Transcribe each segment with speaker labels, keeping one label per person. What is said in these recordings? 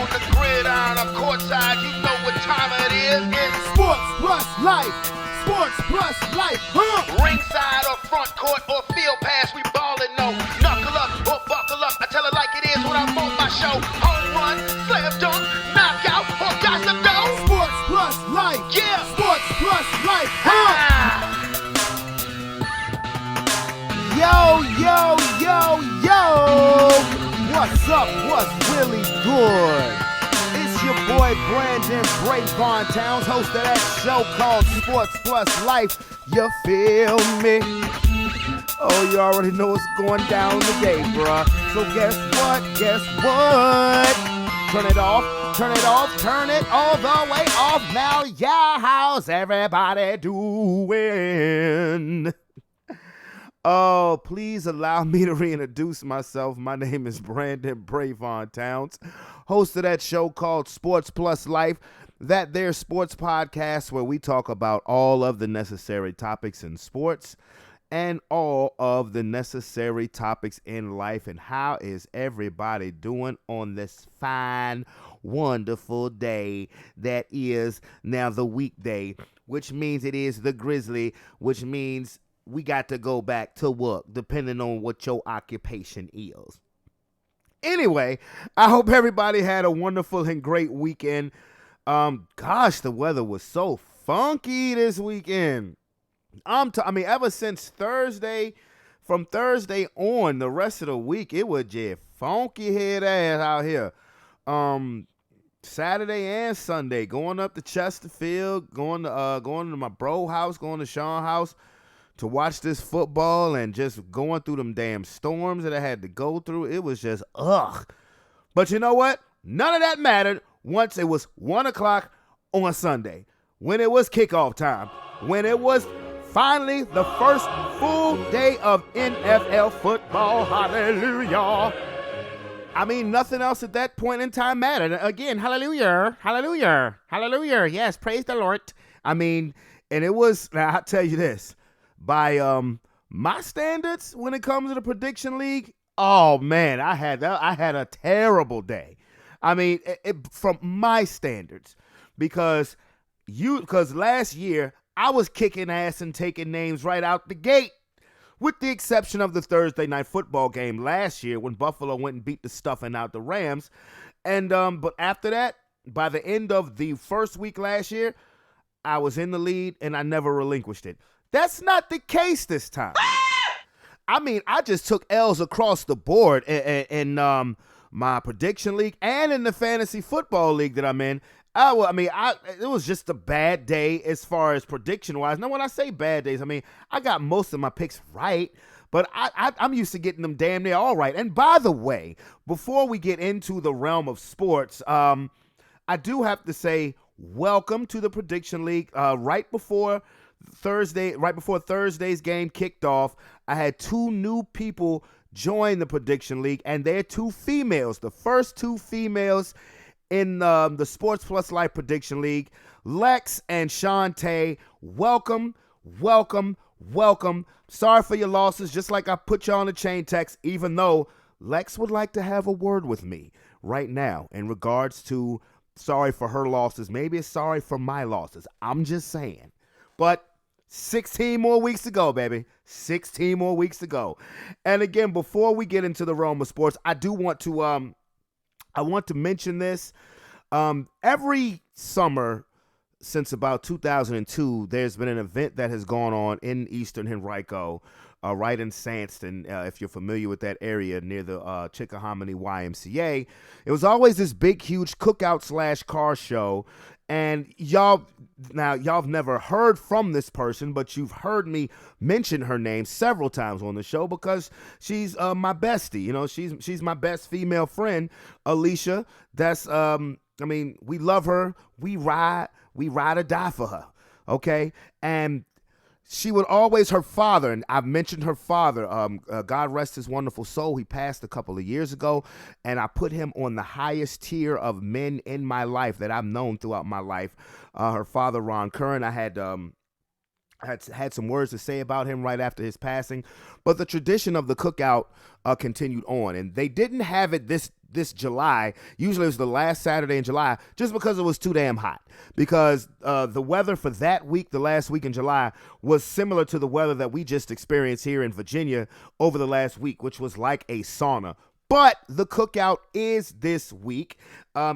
Speaker 1: on the gridiron or courtside, you know what time it is. It's
Speaker 2: Sports plus life. Sports plus life.
Speaker 1: ringside or front court or field pass, we ballin', no. Knuckle up or buckle up, I tell it like it is when I'm on my show. Home run, slam dunk, knockout, or got some dough.
Speaker 2: Sports plus life.
Speaker 1: Yeah.
Speaker 2: Sports plus life.
Speaker 1: Ah.
Speaker 2: Yo. What's up? What's really good? It's your boy Brandon Brevon Towns, host of that show called Sports Plus Life. You feel me? Oh, you already know what's going down today, bruh. So guess what? Turn it off, turn it all the way off. Now, yeah, how's everybody doing? Oh, please allow me to reintroduce myself. My name is Brandon Brevon Towns, host of that show called Sports Plus Life, that there sports podcast where we talk about all of the necessary topics in sports and all of the necessary topics in life. And how is everybody doing on this fine, wonderful day that is now the weekday, which means it is the Grizzly, which means we got to go back to work, depending on what your occupation is. Anyway, I hope everybody had a wonderful and great weekend. The weather was so funky this weekend. Ever since Thursday, from Thursday on, the rest of the week, it was just funky head ass out here. Saturday and Sunday, going up to Chesterfield, going to my bro house, going to Sean's house, to watch this football and just going through them damn storms that I had to go through. It was just, ugh. But you know what? None of that mattered once it was 1 o'clock on Sunday, when it was kickoff time, when it was finally the first full day of NFL football. Hallelujah. I mean, nothing else at that point in time mattered. Again, hallelujah, hallelujah, hallelujah. Yes, praise the Lord. And it was, now I'll tell you this, by my standards, when it comes to the prediction league, oh man, I had a terrible day. From my standards, because last year I was kicking ass and taking names right out the gate, with the exception of the Thursday night football game last year when Buffalo went and beat the stuffing out the Rams. And but after that, by the end of the first week last year, I was in the lead and I never relinquished it. That's not the case this time. I just took L's across the board in my prediction league and in the fantasy football league that I'm in. It was just a bad day as far as prediction-wise. Now, when I say bad days, I got most of my picks right, but I'm used to getting them damn near all right. And by the way, before we get into the realm of sports, I do have to say welcome to the prediction league. Right before Thursday's game kicked off, I had two new people join the prediction league, and they're two females, the first two females in the Sports Plus Life Prediction League, Lex and Shantae. Welcome. Sorry for your losses, just like I put you on the chain text, even though Lex would like to have a word with me right now in regards to sorry for her losses. Maybe it's sorry for my losses. I'm just saying. But 16 more weeks to go, baby. 16 more weeks to go. And again, before we get into the realm of sports, I do want to I want to mention this. Every summer since about 2002, there's been an event that has gone on in Eastern Henrico, right in Sandston, if you're familiar with that area near the Chickahominy YMCA. It was always this big, huge cookout / car show. And y'all have never heard from this person, but you've heard me mention her name several times on the show because she's my bestie. You know, she's my best female friend, Alicia. That's we love her. We ride or die for her. Okay, and she would always, her father, and I've mentioned her father, God rest his wonderful soul. He passed a couple of years ago, and I put him on the highest tier of men in my life that I've known throughout my life. Her father, Ron Curran, I had some words to say about him right after his passing, but the tradition of the cookout continued on, and they didn't have it this this July. Usually it was the last Saturday in July, just because it was too damn hot. Because the weather for that week, the last week in July, was similar to the weather that we just experienced here in Virginia over the last week, which was like a sauna. But the cookout is this week.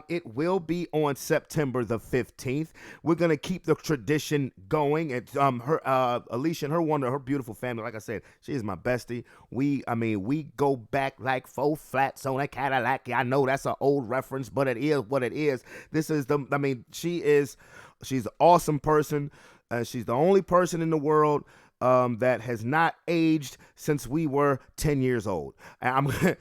Speaker 2: It will be on September the 15th. We're gonna keep the tradition going. And Alicia and her beautiful family. Like I said, she is my bestie. We go back like 4 flats on a Cadillac. I know that's an old reference, but it is what it is. She's an awesome person. She's the only person in the world that has not aged since we were 10 years old. And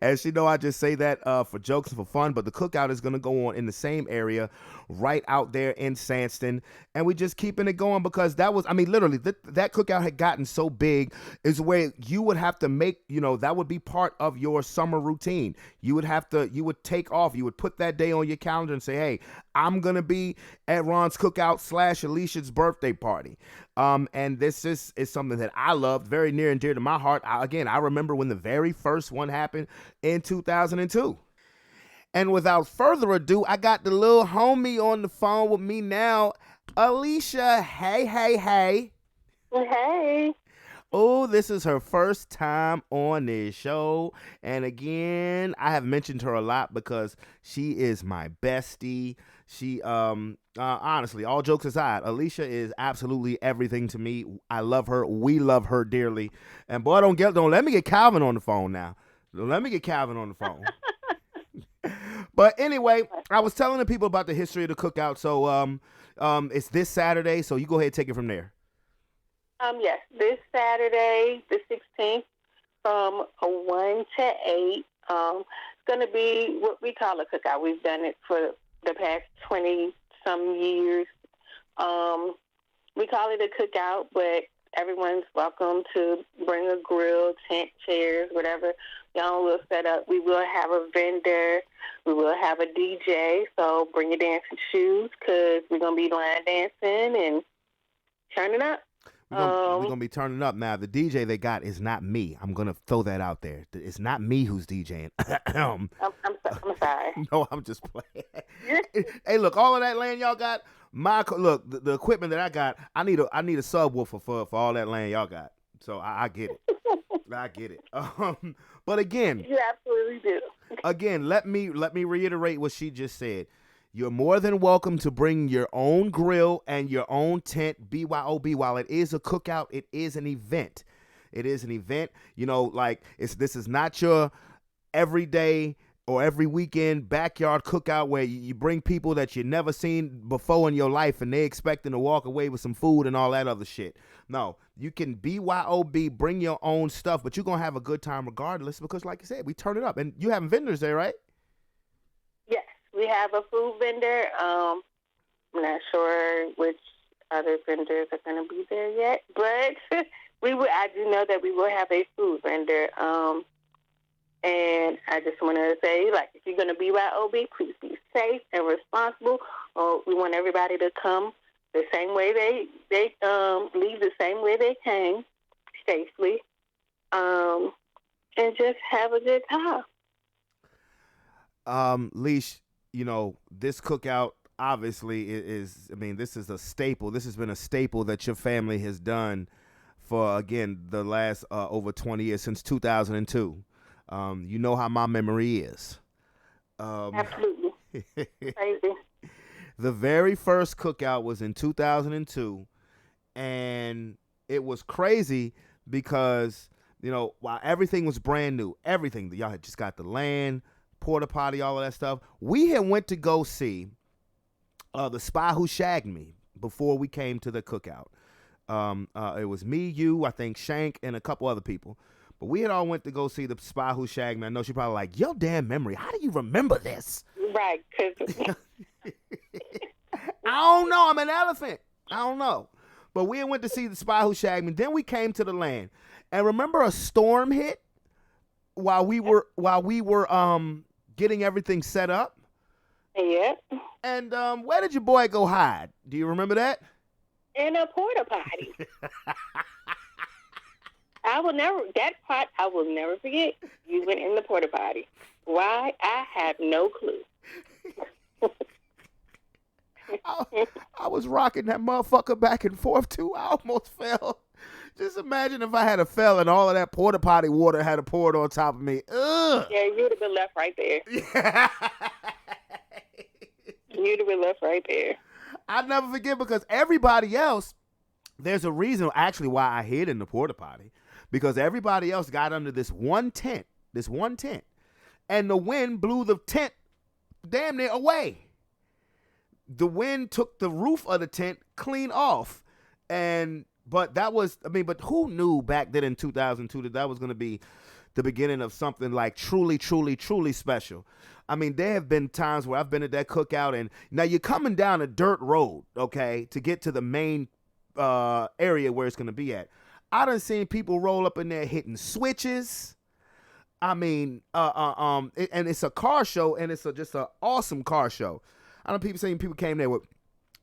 Speaker 2: as you know, I just say that for jokes and for fun, but the cookout is going to go on in the same area right out there in Sandston. And we just keeping it going because that cookout had gotten so big is where you would have to make, that would be part of your summer routine. You would take off, you would put that day on your calendar and say, hey, I'm going to be at Ron's cookout / Alicia's birthday party. And this is something that I love, very near and dear to my heart. I remember when the very first one happened in 2002. And without further ado, I got the little homie on the phone with me now. Alicia, hey.
Speaker 3: Hey.
Speaker 2: Oh, this is her first time on this show. And again, I have mentioned her a lot because she is my bestie. She, honestly, all jokes aside, Alicia is absolutely everything to me. I love her. We love her dearly. And boy, don't let me get Calvin on the phone now. Let me get Calvin on the phone. But anyway, I was telling the people about the history of the cookout. So, it's this Saturday. So you go ahead and take it from there.
Speaker 3: Yes, this Saturday, the 16th, from 1 to 8. It's going to be what we call a cookout. We've done it for the past 20-some years. We call it a cookout, but everyone's welcome to bring a grill, tent, chairs, whatever y'all will set up. We will have a vendor. We will have a DJ, so bring your dancing shoes because we're going to be line dancing and turning up.
Speaker 2: We're going to be turning up. Now, the DJ they got is not me. I'm going to throw that out there. It's not me who's DJing.
Speaker 3: I'm sorry.
Speaker 2: No, I'm just playing. Hey, look, all of that land y'all got, the equipment that I got, I need a subwoofer for all that land y'all got. So I get it. I get it. But again.
Speaker 3: You absolutely do.
Speaker 2: Again, let me reiterate what she just said. You're more than welcome to bring your own grill and your own tent. BYOB. While it is a cookout, it is an event. It is an event. This is not your everyday or every weekend backyard cookout where you bring people that you never seen before in your life and they expecting to walk away with some food and all that other shit. No, you can BYOB, bring your own stuff, but you're going to have a good time regardless because, like you said, we turn it up. And you having vendors there, right?
Speaker 3: Yes. We have a food vendor. I'm not sure which other vendors are going to be there yet, but I do know that we will have a food vendor. And I just want to say, if you're going to BYOB, please be safe and responsible. We want everybody to come the same way they leave the same way they came, safely, and just have a good time.
Speaker 2: Leash. This cookout obviously this is a staple. This has been a staple that your family has done for, again, the last over 20 years, since 2002. You know how my memory is.
Speaker 3: Absolutely. Crazy.
Speaker 2: The very first cookout was in 2002, and it was crazy because, while everything was brand new, everything, y'all had just got the land, porta potty, all of that stuff. We had went to go see The Spy Who Shagged Me before we came to the cookout. It was me, you, I think Shank, and a couple other people. But we had all went to go see The Spy Who Shagged Me. I know she probably like, yo, damn memory, how do you remember this?
Speaker 3: Right, because
Speaker 2: I don't know. I'm an elephant. I don't know. But we went to see The Spy Who Shagged Me. Then we came to the land. And remember a storm hit while we were getting everything set up?
Speaker 3: Yeah.
Speaker 2: And where did your boy go hide? Do you remember that?
Speaker 3: In a porta potty. That part I will never forget. You went in the porta potty. Why? I have no clue.
Speaker 2: I was rocking that motherfucker back and forth too. I almost fell. Just imagine if I had a fell and all of that porta potty water had poured on top of me. Ugh.
Speaker 3: Yeah, you'd have been left right there. You'd have been left right there.
Speaker 2: I'll never forget because everybody else, there's a reason actually why I hid in the porta potty. Because everybody else got under this one tent. And the wind blew the tent damn near away. The wind took the roof of the tent clean off. But who knew back then in 2002 that was going to be the beginning of something like truly, truly, truly special? I mean, there have been times where I've been at that cookout, and now you're coming down a dirt road, okay, to get to the main area where it's going to be at. I done seen people roll up in there hitting switches. I mean, and it's a car show, and it's just an awesome car show. I know people came there with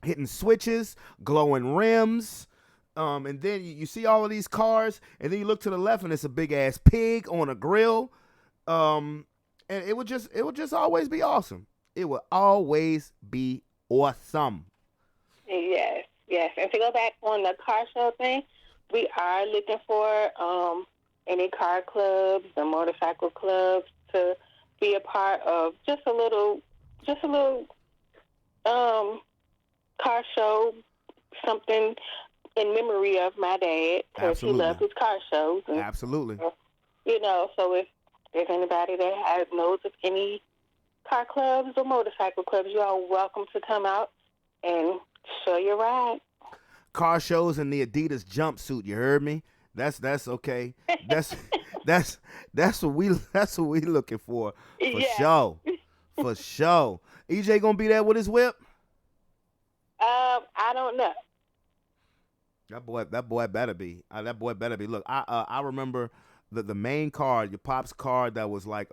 Speaker 2: hitting switches, glowing rims, and then you see all of these cars, and then you look to the left, and it's a big ass pig on a grill, and it would just always be awesome. It would always be awesome.
Speaker 3: Yes. And to go back on the car show thing, we are looking for any car clubs and motorcycle clubs to be a part of just a little car show, something in memory of my dad, because he loved his car shows. And,
Speaker 2: absolutely.
Speaker 3: so if there's anybody that knows of any car clubs or motorcycle clubs, you are welcome to come out and show your ride.
Speaker 2: Car shows in the Adidas jumpsuit, you heard me? That's okay. That's what we looking for sure. For sure. EJ gonna be there with his whip?
Speaker 3: I don't know.
Speaker 2: That boy better be. That boy better be. Look, I remember the main car, your pop's car that was like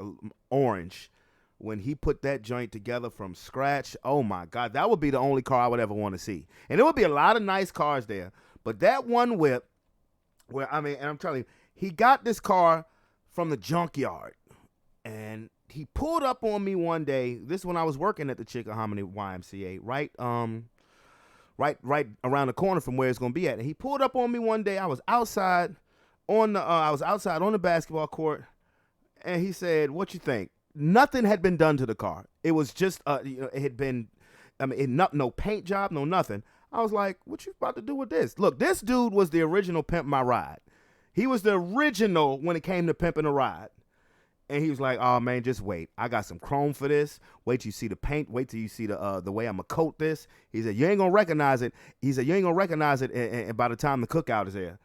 Speaker 2: orange. When he put that joint together from scratch, oh my God, that would be the only car I would ever want to see. And there would be a lot of nice cars there. But that one whip, and I'm telling you, he got this car from the junkyard. And he pulled up on me one day. This is when I was working at the Chickahominy YMCA, right around the corner from where it's going to be at. And he pulled up on me one day. I was outside on the basketball court. And he said, "What you think?" Nothing had been done to the car. It was just, it had been, no paint job, no nothing. I was like, what you about to do with this? Look, this dude was the original Pimp My Ride. He was the original when it came to pimping a ride. And he was like, oh, man, just wait. I got some chrome for this. Wait till you see the paint. Wait till you see the way I'm going to coat this. He said, you ain't going to recognize it. He said, you ain't going to recognize it and by the time the cookout is there.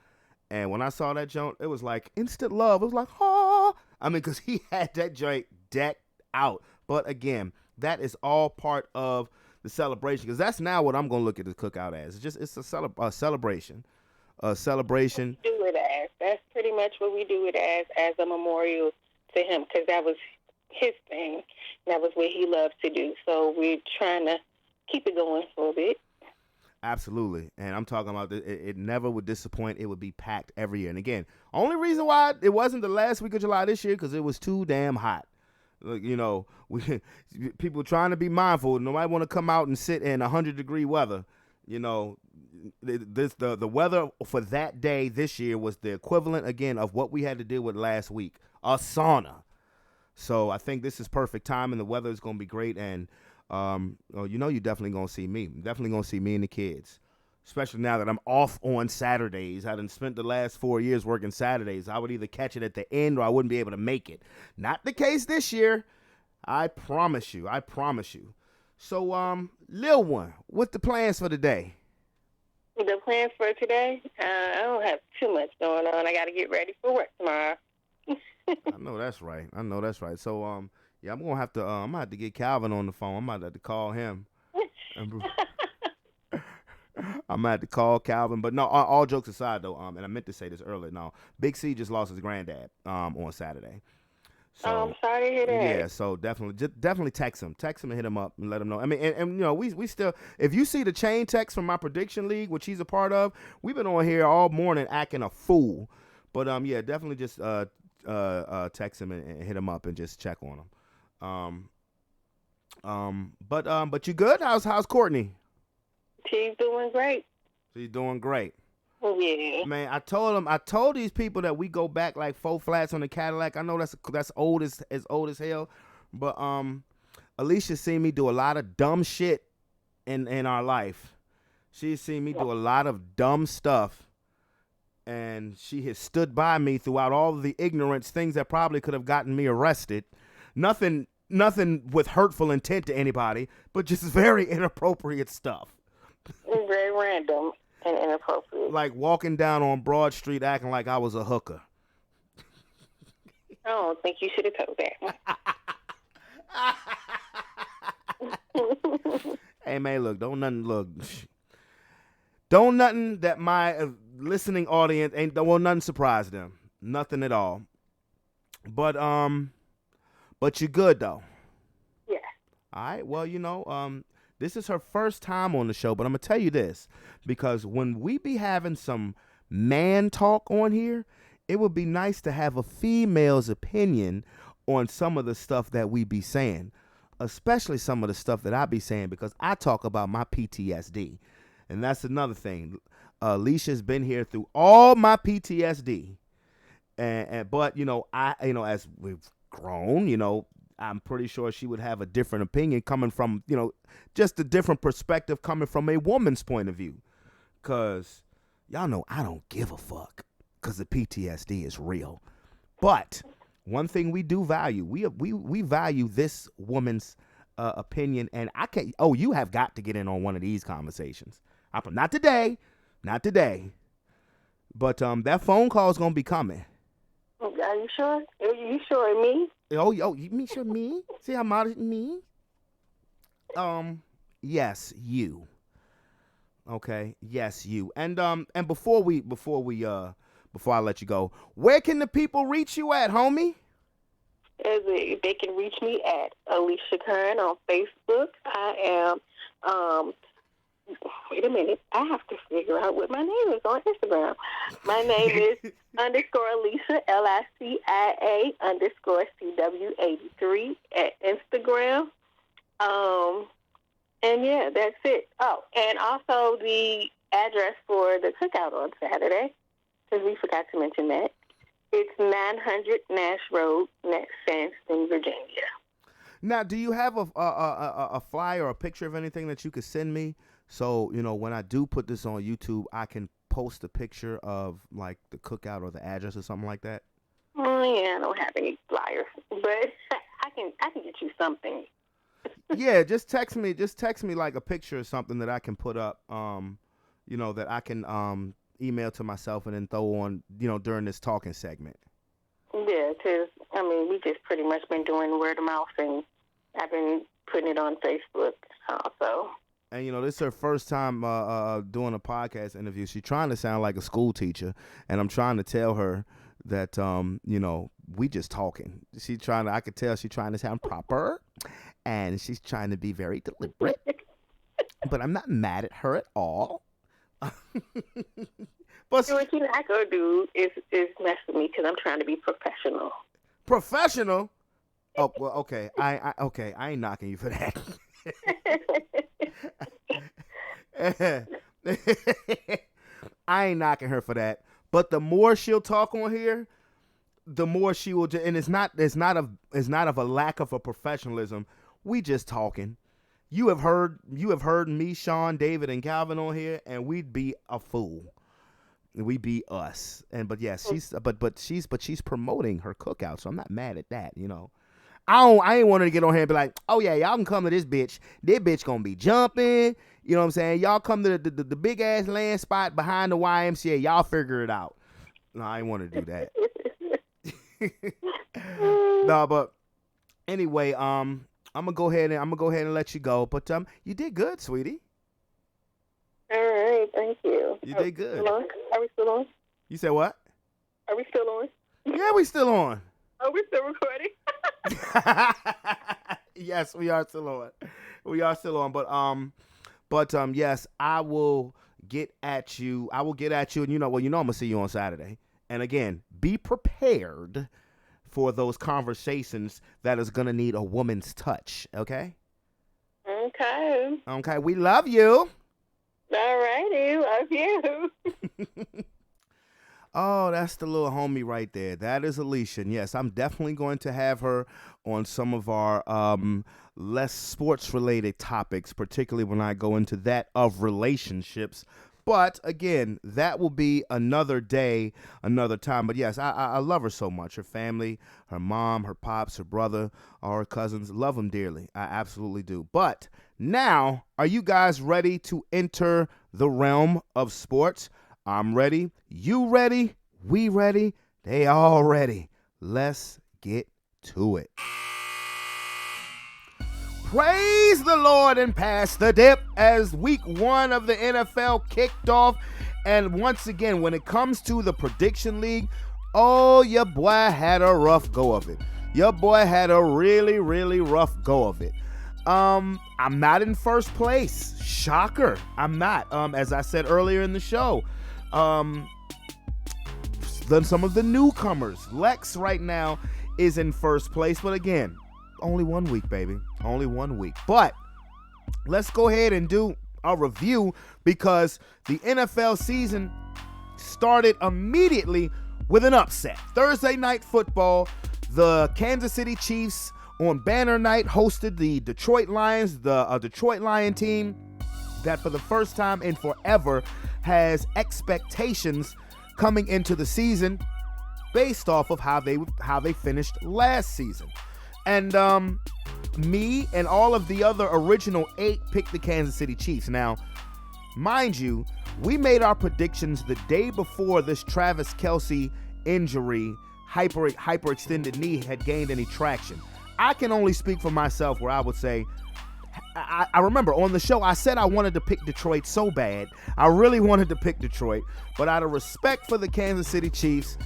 Speaker 2: And when I saw that joint, it was like instant love. It was like, oh. Because he had that joint decked out. But again, that is all part of the celebration, because that's now what I'm going to look at the cookout as. It's a celebration. A celebration.
Speaker 3: We do it as. That's pretty much what we do it as a memorial to him, because that was his thing. That was what he loved to do. So we're trying to keep it going for a bit.
Speaker 2: Absolutely. And I'm talking about it never would disappoint. It would be packed every year. And again, only reason why it wasn't the last week of July this year, because it was too damn hot. Look, people trying to be mindful. Nobody want to come out and sit in 100-degree weather. The weather for that day this year was the equivalent, again, of what we had to deal with last week, a sauna. So I think this is perfect time, and the weather is going to be great. And you're definitely going to see me. Definitely going to see me and the kids, especially now that I'm off on Saturdays. I done spent the last 4 years working Saturdays. I would either catch it at the end or I wouldn't be able to make it. Not the case this year. I promise you. So, Lil One, what's the plans for today?
Speaker 3: The plans for today? I don't have too much going on. I got to get ready for work tomorrow.
Speaker 2: I know that's right. So, I'm gonna have to get Calvin on the phone. I'm gonna have to call him. I'm gonna have to call Calvin. But no, all jokes aside though, and I meant to say this earlier. No, Big C just lost his granddad on Saturday. So,
Speaker 3: I'm sorry to hear that.
Speaker 2: Yeah, so definitely text him and hit him up and let him know. I mean, and we still, if you see the chain text from my prediction league, which he's a part of, we've been on here all morning acting a fool. But definitely just text him and hit him up and just check on him. Um, but you good? How's Courtney?
Speaker 3: She's doing great.
Speaker 2: She's doing great.
Speaker 3: Yeah.
Speaker 2: Man, I told these people that we go back like 4 flats on the Cadillac. I know that's old as old as hell, but Alicia seen me do a lot of dumb shit in our life. She's seen me do a lot of dumb stuff, and she has stood by me throughout all of the ignorance, things that probably could have gotten me arrested. Nothing with hurtful intent to anybody, but just very inappropriate stuff.
Speaker 3: Very random and inappropriate.
Speaker 2: Like walking down on Broad Street acting like I was a hooker.
Speaker 3: I don't think you should have told that.
Speaker 2: Hey man, look, don't nothing that my listening audience nothing surprise them, nothing at all. But you're good though.
Speaker 3: Yeah.
Speaker 2: All right. Well, this is her first time on the show, but I'm gonna tell you this, because when we be having some man talk on here, it would be nice to have a female's opinion on some of the stuff that we be saying, especially some of the stuff that I be saying, because I talk about my PTSD, and that's another thing. Alicia's been here through all my PTSD, but as we've grown, I'm pretty sure she would have a different opinion coming from, just a different perspective coming from a woman's point of view. Because y'all know I don't give a fuck, because the PTSD is real. But one thing we do value, we value this woman's opinion. And you have got to get in on one of these conversations. Not today. But that phone call is going to be coming.
Speaker 3: Are you sure? Are you sure of me?
Speaker 2: You mean sure me? See how modest me? Yes, you. Okay, yes, you. And before I let you go, where can the people reach you at, homie?
Speaker 3: They can reach me at Alicia Kern on Facebook. I am wait a minute. I have to figure out what my name is on Instagram. My name is _Alicia, LICIA_CW83 at Instagram. And yeah, that's it. Oh, and also the address for the cookout on Saturday, because we forgot to mention that. It's 900 Nash Road, Sanston, Virginia.
Speaker 2: Now, do you have a flyer or a picture of anything that you could send me? So, when I do put this on YouTube, I can post a picture of, like, the cookout or the address or something like that?
Speaker 3: Oh, yeah, I don't have any flyers, but I can get you something.
Speaker 2: Yeah, just text me like a picture or something that I can put up, that I can email to myself and then throw on, during this talking segment.
Speaker 3: Yeah, because, we just pretty much been doing word of mouth, and I've been putting it on Facebook also.
Speaker 2: And, this is her first time doing a podcast interview. She's trying to sound like a school teacher, and I'm trying to tell her that, we just talking. I could tell she's trying to sound proper, and she's trying to be very deliberate, but I'm not mad at her at all. But
Speaker 3: what you're not going to do is mess with me, because I'm trying to be professional.
Speaker 2: Professional? Oh, well, okay. I ain't knocking you for that. I ain't knocking her for that. But the more she'll talk on here, the more she will. And it's not of a lack of a professionalism. We just talking. You have heard me, Sean, David, and Calvin on here, and we'd be a fool. We be us. But she's promoting her cookout, so I'm not mad at that. I ain't want her to get on here and be like, oh yeah, y'all can come to this bitch. This bitch gonna be jumping. You know what I'm saying? Y'all come to the big ass land spot behind the YMCA. Y'all figure it out. No, I ain't want to do that. No, but anyway, I'm gonna go ahead and let you go. But you did good, sweetie.
Speaker 3: All right, thank you.
Speaker 2: You did good.
Speaker 3: Are we still on?
Speaker 2: You said what?
Speaker 3: Are we still on?
Speaker 2: Yeah, we still on.
Speaker 3: Are we still recording?
Speaker 2: Yes, we are still on. We are still on. But yes, I will get at you. And I'm gonna see you on Saturday. And again, be prepared for those conversations that is going to need a woman's touch, okay?
Speaker 3: Okay.
Speaker 2: Okay, we love you.
Speaker 3: All righty. Love you.
Speaker 2: Oh, that's the little homie right there. That is Alicia. And yes, I'm definitely going to have her on some of our less sports-related topics, particularly when I go into that of relationships. But, again, that will be another day, another time. But, yes, I love her so much. Her family, her mom, her pops, her brother, all her cousins, love them dearly. I absolutely do. But now, are you guys ready to enter the realm of sports? I'm ready. You ready? We ready? They all ready. Let's get to it. Praise the Lord and pass the dip as week 1 of the NFL kicked off. And once again, when it comes to the prediction league, oh, your boy had a rough go of it. Your boy had a really, really rough go of it. I'm not in first place. Shocker. I'm not. As I said earlier in the show, then some of the newcomers. Lex right now is in first place, but again, only 1 week, baby. Only 1 week. But let's go ahead and do a review because the NFL season started immediately with an upset. Thursday night football, the Kansas City Chiefs on banner night hosted the Detroit Lions, the Detroit Lion team that for the first time in forever has expectations coming into the season based off of how they finished last season. And me and all of the other original 8 picked the Kansas City Chiefs. Now, mind you, we made our predictions the day before this Travis Kelce injury, hyperextended knee, had gained any traction. I can only speak for myself where I would say, I remember on the show I said I wanted to pick Detroit so bad. I really wanted to pick Detroit, but out of respect for the Kansas City Chiefs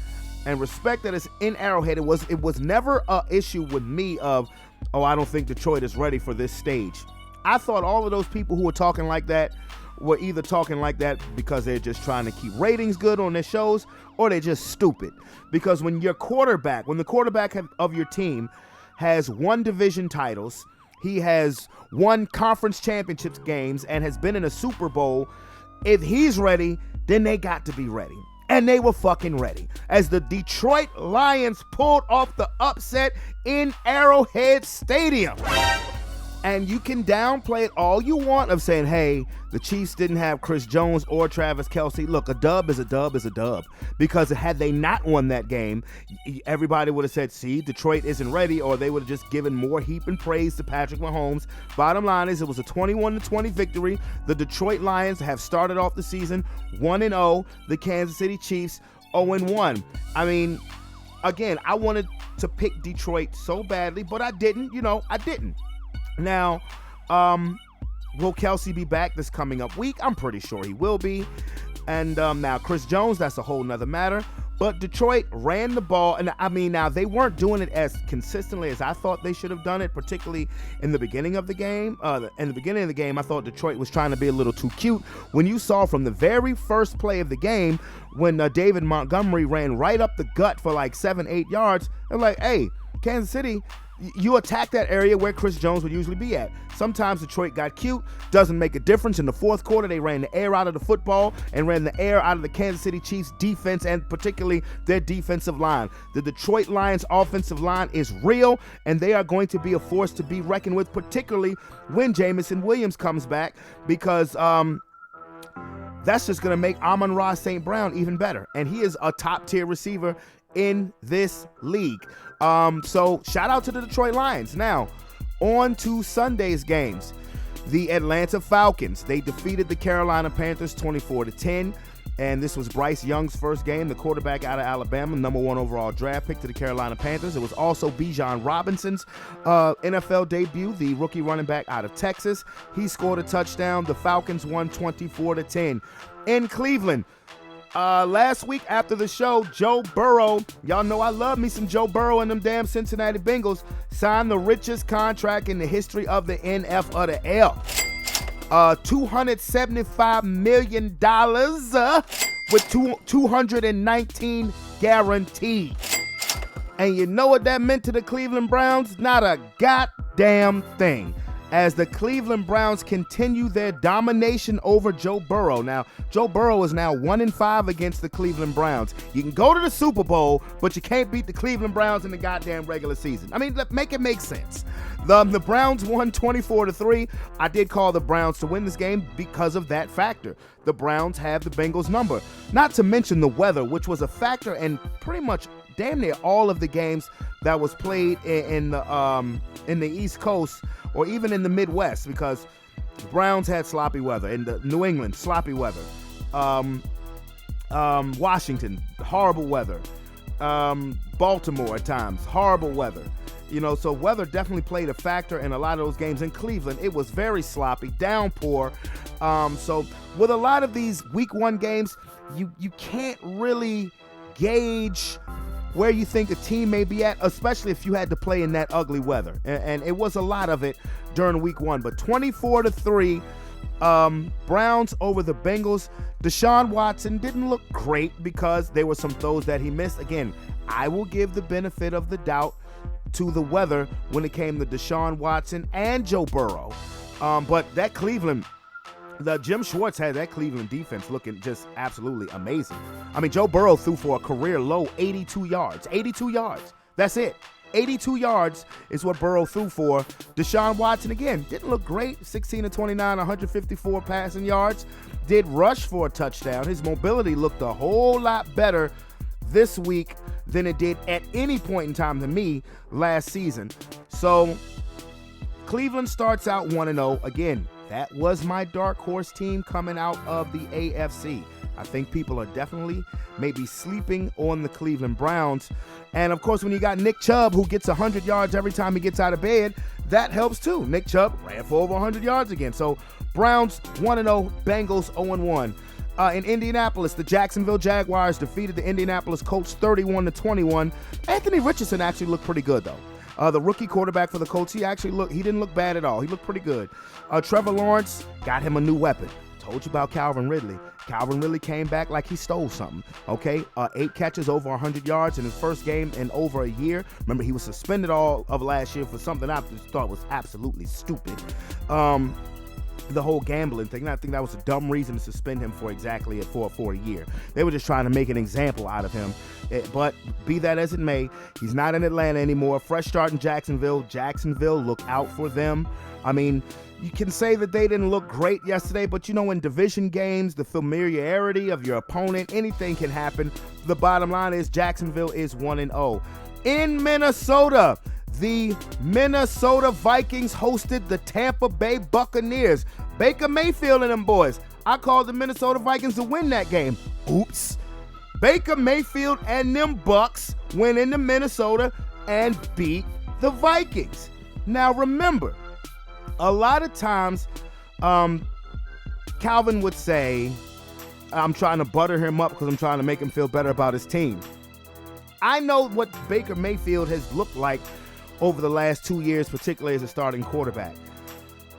Speaker 2: and respect that it's in Arrowhead, it was never an issue with me of, oh, I don't think Detroit is ready for this stage. I thought all of those people who were talking like that were either talking like that because they're just trying to keep ratings good on their shows, or they're just stupid. Because when the quarterback of your team has won division titles, he has won conference championships games, and has been in a Super Bowl, if he's ready, then they got to be ready. And they were fucking ready. As the Detroit Lions pulled off the upset in Arrowhead Stadium. And you can downplay it all you want of saying, hey, the Chiefs didn't have Chris Jones or Travis Kelce. Look, a dub is a dub is a dub. Because had they not won that game, everybody would have said, see, Detroit isn't ready, or they would have just given more heap and praise to Patrick Mahomes. Bottom line is it was a 21-20 victory. The Detroit Lions have started off the season 1-0. The Kansas City Chiefs 0-1. I mean, again, I wanted to pick Detroit so badly, but I didn't. I didn't. Now, will Kelce be back this coming up week? I'm pretty sure he will be. And now Chris Jones, that's a whole nother matter. But Detroit ran the ball. And I mean, now they weren't doing it as consistently as I thought they should have done it, particularly in the beginning of the game. In the beginning of the game, I thought Detroit was trying to be a little too cute. When you saw from the very first play of the game, when David Montgomery ran right up the gut for like 7-8 yards, they're like, hey, Kansas City, you attack that area where Chris Jones would usually be at. Sometimes Detroit got cute. Doesn't make a difference. In the fourth quarter, they ran the air out of the football and ran the air out of the Kansas City Chiefs defense, and particularly their defensive line. The Detroit Lions offensive line is real, and they are going to be a force to be reckoned with, particularly when Jamison Williams comes back, because that's just going to make Amon-Ra St. Brown even better. And he is a top-tier receiver in this league. So shout out to the Detroit Lions. Now, on to Sunday's games. The Atlanta Falcons, they defeated the Carolina Panthers 24-10. And this was Bryce Young's first game, the quarterback out of Alabama, number 1 overall draft pick to the Carolina Panthers. It was also Bijan Robinson's NFL debut, the rookie running back out of Texas. He scored a touchdown. The Falcons won 24-10. In Cleveland, last week after the show, Joe Burrow, y'all know I love me some Joe Burrow and them damn Cincinnati Bengals, signed the richest contract in the history of the NFL. $275 million with $219 guaranteed. And you know what that meant to the Cleveland Browns? Not a goddamn thing. As the Cleveland Browns continue their domination over Joe Burrow. Now, Joe Burrow is now 1-5 against the Cleveland Browns. You can go to the Super Bowl, but you can't beat the Cleveland Browns in the goddamn regular season. I mean, make it make sense. The Browns won 24-3. I did call the Browns to win this game because of that factor. The Browns have the Bengals number. Not to mention the weather, which was a factor in pretty much damn near all of the games that was played in the East Coast or even in the Midwest, because the Browns had sloppy weather. In the New England, sloppy weather. Washington, horrible weather. Baltimore at times, horrible weather. You know, so weather definitely played a factor in a lot of those games. In Cleveland, it was very sloppy, downpour. So with a lot of these week 1 games, you can't really gauge where you think a team may be at, especially if you had to play in that ugly weather. And it was a lot of it during week 1. But 24-3, Browns over the Bengals. Deshaun Watson didn't look great because there were some throws that he missed. Again, I will give the benefit of the doubt to the weather when it came to Deshaun Watson and Joe Burrow. But that Cleveland, Jim Schwartz had that Cleveland defense looking just absolutely amazing. I mean, Joe Burrow threw for a career low 82 yards. 82 yards. That's it. 82 yards is what Burrow threw for. Deshaun Watson, again, didn't look great. 16-29, 154 passing yards. Did rush for a touchdown. His mobility looked a whole lot better this week than it did at any point in time to me last season. So Cleveland starts out 1-0. Again, that was my dark horse team coming out of the AFC. I think people are definitely maybe sleeping on the Cleveland Browns. And of course, when you got Nick Chubb, who gets 100 yards every time he gets out of bed, that helps too. Nick Chubb ran for over 100 yards again. So Browns 1-0, Bengals 0-1. In Indianapolis, the Jacksonville Jaguars defeated the Indianapolis Colts 31-21. Anthony Richardson actually looked pretty good, though. The rookie quarterback for the Colts, he didn't look bad at all. He looked pretty good. Trevor Lawrence got him a new weapon. Told you about Calvin Ridley. Calvin Ridley came back like he stole something, okay? 8 catches, over 100 yards in his first game in over a year. Remember, he was suspended all of last year for something I thought was absolutely stupid. The whole gambling thing. I think that was a dumb reason to suspend him for exactly for a year. They were just trying to make an example out of him. But be that as it may, he's not in Atlanta anymore. Fresh start in Jacksonville. Jacksonville, look out for them. I mean, you can say that they didn't look great yesterday, but you know, in division games, the familiarity of your opponent, anything can happen. The bottom line is Jacksonville is 1-0. In Minnesota, the Minnesota Vikings hosted the Tampa Bay Buccaneers. Baker Mayfield and them boys. I called the Minnesota Vikings to win that game. Oops. Baker Mayfield and them Bucks went into Minnesota and beat the Vikings. Now remember, a lot of times Calvin would say, I'm trying to butter him up because I'm trying to make him feel better about his team. I know what Baker Mayfield has looked like over the last 2 years, particularly as a starting quarterback.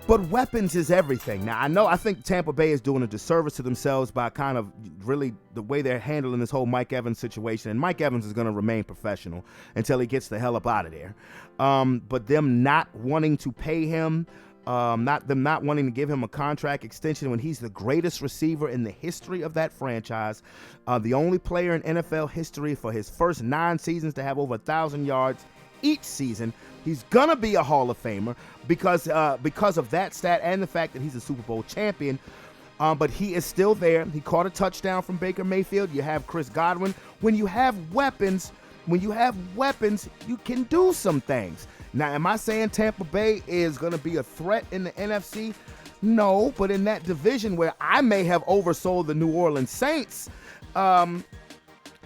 Speaker 2: But weapons is everything. Now, I think Tampa Bay is doing a disservice to themselves by kind of really the way they're handling this whole Mike Evans situation. And Mike Evans is going to remain professional until he gets the hell up out of there. But them not wanting to pay him, not wanting to give him a contract extension when he's the greatest receiver in the history of that franchise, the only player in NFL history for his first 9 seasons to have over 1,000 yards each season. He's gonna be a Hall of Famer because of that stat and the fact that he's a Super Bowl champion. But he is still there. He caught a touchdown from Baker Mayfield. You have Chris Godwin. When you have weapons, you can do some things. Now, am I saying Tampa Bay is gonna be a threat in the NFC? No, but in that division where I may have oversold the New Orleans Saints,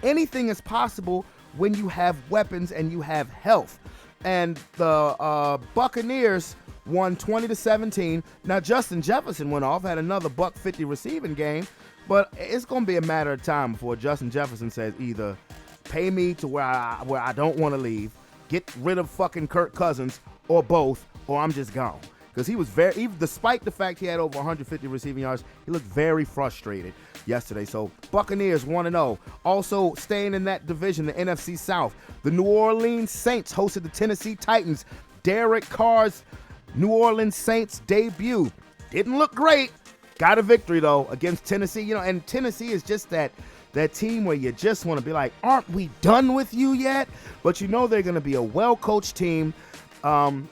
Speaker 2: anything is possible when you have weapons and you have health. And the Buccaneers won 20-17. Now, Justin Jefferson went off, had another $150 receiving game, but it's going to be a matter of time before Justin Jefferson says either pay me to where I don't want to leave, get rid of fucking Kirk Cousins, or both, or I'm just gone. Because he was even despite the fact he had over 150 receiving yards, he looked very frustrated. yesterday. So Buccaneers 1-0. Also staying in that division, the NFC South, the New Orleans Saints hosted the Tennessee Titans. Derek Carr's New Orleans Saints debut didn't look great. Got a victory though against Tennessee. And Tennessee is just that team where you just want to be like, aren't we done with you yet? But they're going to be a well-coached team. And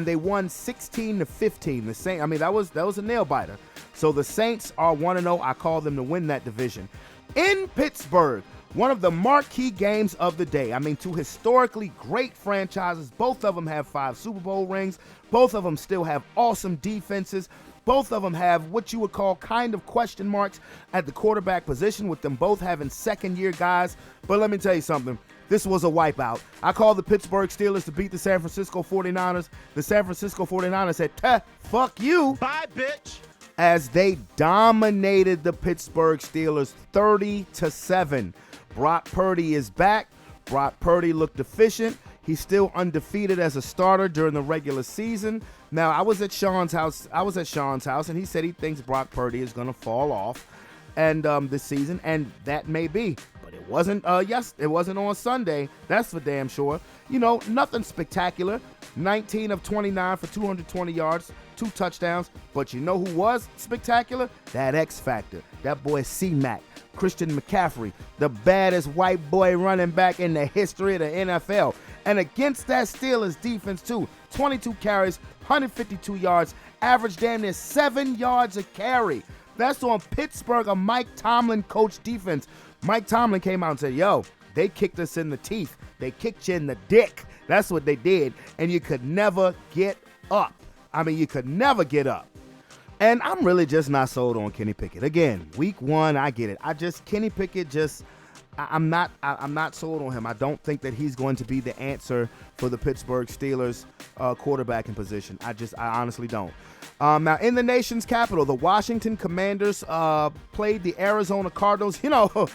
Speaker 2: they won 16-15. The Saints, that was a nail biter. So the Saints are 1-0. I call them to win that division. In Pittsburgh, one of the marquee games of the day. Two historically great franchises. Both of them have 5 Super Bowl rings. Both of them still have awesome defenses. Both of them have what you would call kind of question marks at the quarterback position, with them both having second-year guys. But let me tell you something. This was a wipeout. I called the Pittsburgh Steelers to beat the San Francisco 49ers. The San Francisco 49ers said, fuck you.
Speaker 4: Bye, bitch.
Speaker 2: As they dominated the Pittsburgh Steelers 30-7. Brock Purdy is back. Brock Purdy looked efficient. He's still undefeated as a starter during the regular season. Now, I was at Sean's house, and he said he thinks Brock Purdy is going to fall off this season, and that may be. But it wasn't it wasn't on Sunday. That's for damn sure. Nothing spectacular. 19 of 29 for 220 yards, 2 touchdowns. But you know who was spectacular? That X Factor. That boy C-Mac. Christian McCaffrey, the baddest white boy running back in the history of the NFL. And against that Steelers defense, too, 22 carries, 152 yards, average damn near 7 yards a carry. That's on Pittsburgh, a Mike Tomlin coach defense. Mike Tomlin came out and said, yo, they kicked us in the teeth. They kicked you in the dick. That's what they did. And you could never get up. You could never get up. And I'm really just not sold on Kenny Pickett. Again, week 1, I get it. Kenny Pickett I'm not sold on him. I don't think that he's going to be the answer for the Pittsburgh Steelers quarterbacking position. I honestly don't. Now, in the nation's capital, the Washington Commanders played the Arizona Cardinals. For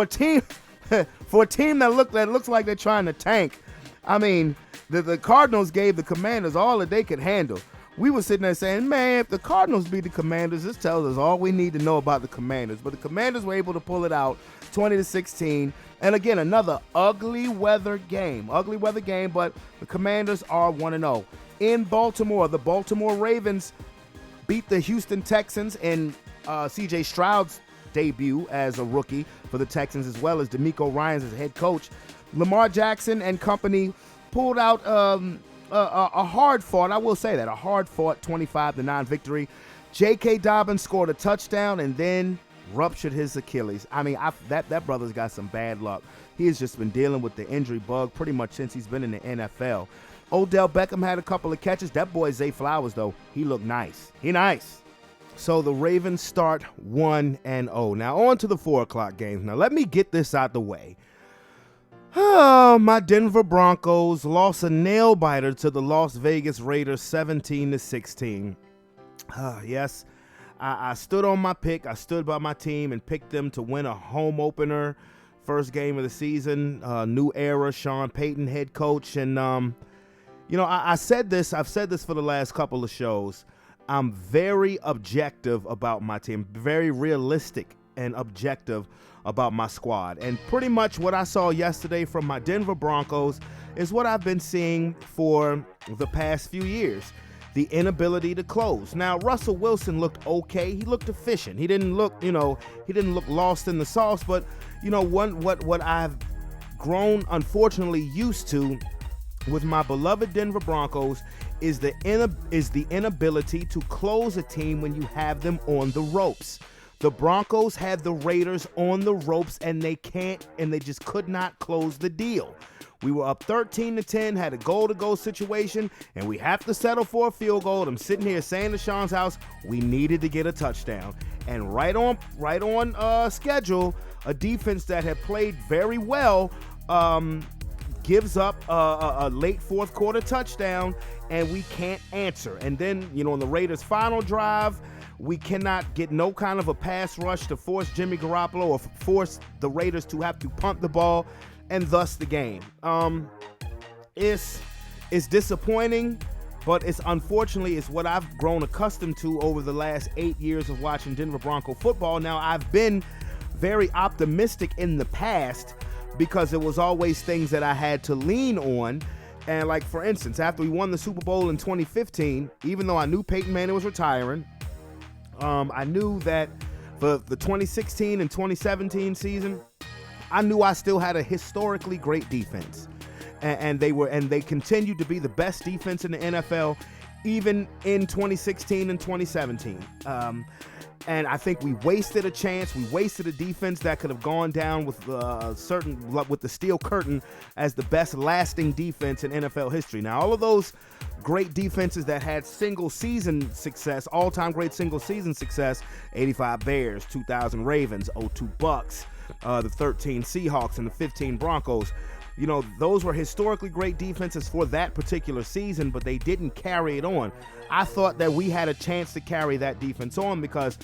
Speaker 2: a team that looks like they're trying to tank. The Cardinals gave the Commanders all that they could handle. We were sitting there saying, man, if the Cardinals beat the Commanders, this tells us all we need to know about the Commanders. But the Commanders were able to pull it out 20-16. And again, another ugly weather game, but the Commanders are 1-0. In Baltimore, the Baltimore Ravens beat the Houston Texans in C.J. Stroud's debut as a rookie for the Texans, as well as DeMeco Ryans as head coach. Lamar Jackson and company pulled out a hard-fought, I will say that, a hard-fought 25-9 victory. J.K. Dobbins scored a touchdown and then ruptured his Achilles. That brother's got some bad luck. He has just been dealing with the injury bug pretty much since he's been in the NFL. Odell Beckham had a couple of catches. That boy Zay Flowers, though, he looked nice. He nice. So the Ravens start 1-0. Now on to the 4 o'clock games. Now let me get this out the way. Oh, my Denver Broncos lost a nail-biter to the Las Vegas Raiders 17-16. Yes, I stood on my pick. I stood by my team and picked them to win a home opener. First game of the season, new era, Sean Payton head coach. And, I said this. I've said this for the last couple of shows. I'm very objective about my team, very realistic and objective about my squad. And pretty much what I saw yesterday from my Denver Broncos is what I've been seeing for the past few years. The inability to close. Now, Russell Wilson looked okay. He looked efficient. He didn't look lost in the sauce, but what I've grown unfortunately used to with my beloved Denver Broncos is the inability to close a team when you have them on the ropes. The Broncos had the Raiders on the ropes, and they just could not close the deal. We were up 13-10, had a goal-to-go situation, and we have to settle for a field goal. I'm sitting here saying to Sean's house, we needed to get a touchdown. And right on schedule, a defense that had played very well gives up a late fourth quarter touchdown, and we can't answer. And then, on the Raiders' final drive, we cannot get no kind of a pass rush to force Jimmy Garoppolo or force the Raiders to have to punt the ball, and thus the game. It's disappointing. but it's unfortunately it's what I've grown accustomed to over the last 8 years of watching Denver Bronco football. Now, I've been very optimistic in the past because it was always things that I had to lean on. And like, for instance, after we won the Super Bowl in 2015, even though I knew Peyton Manning was retiring, I knew that for the 2016 and 2017 season, I knew I still had a historically great defense. And they continued to be the best defense in the NFL, even in 2016 and 2017. And I think we wasted a chance. We wasted a defense that could have gone down with with the steel curtain as the best lasting defense in NFL history. Now, all of those great defenses that had single season success, all-time great single season success, 85 Bears, 2000 Ravens, 02 Bucks, the 13 Seahawks, and the 15 Broncos. You know, those were historically great defenses for that particular season, but they didn't carry it on. I thought that we had a chance to carry that defense on because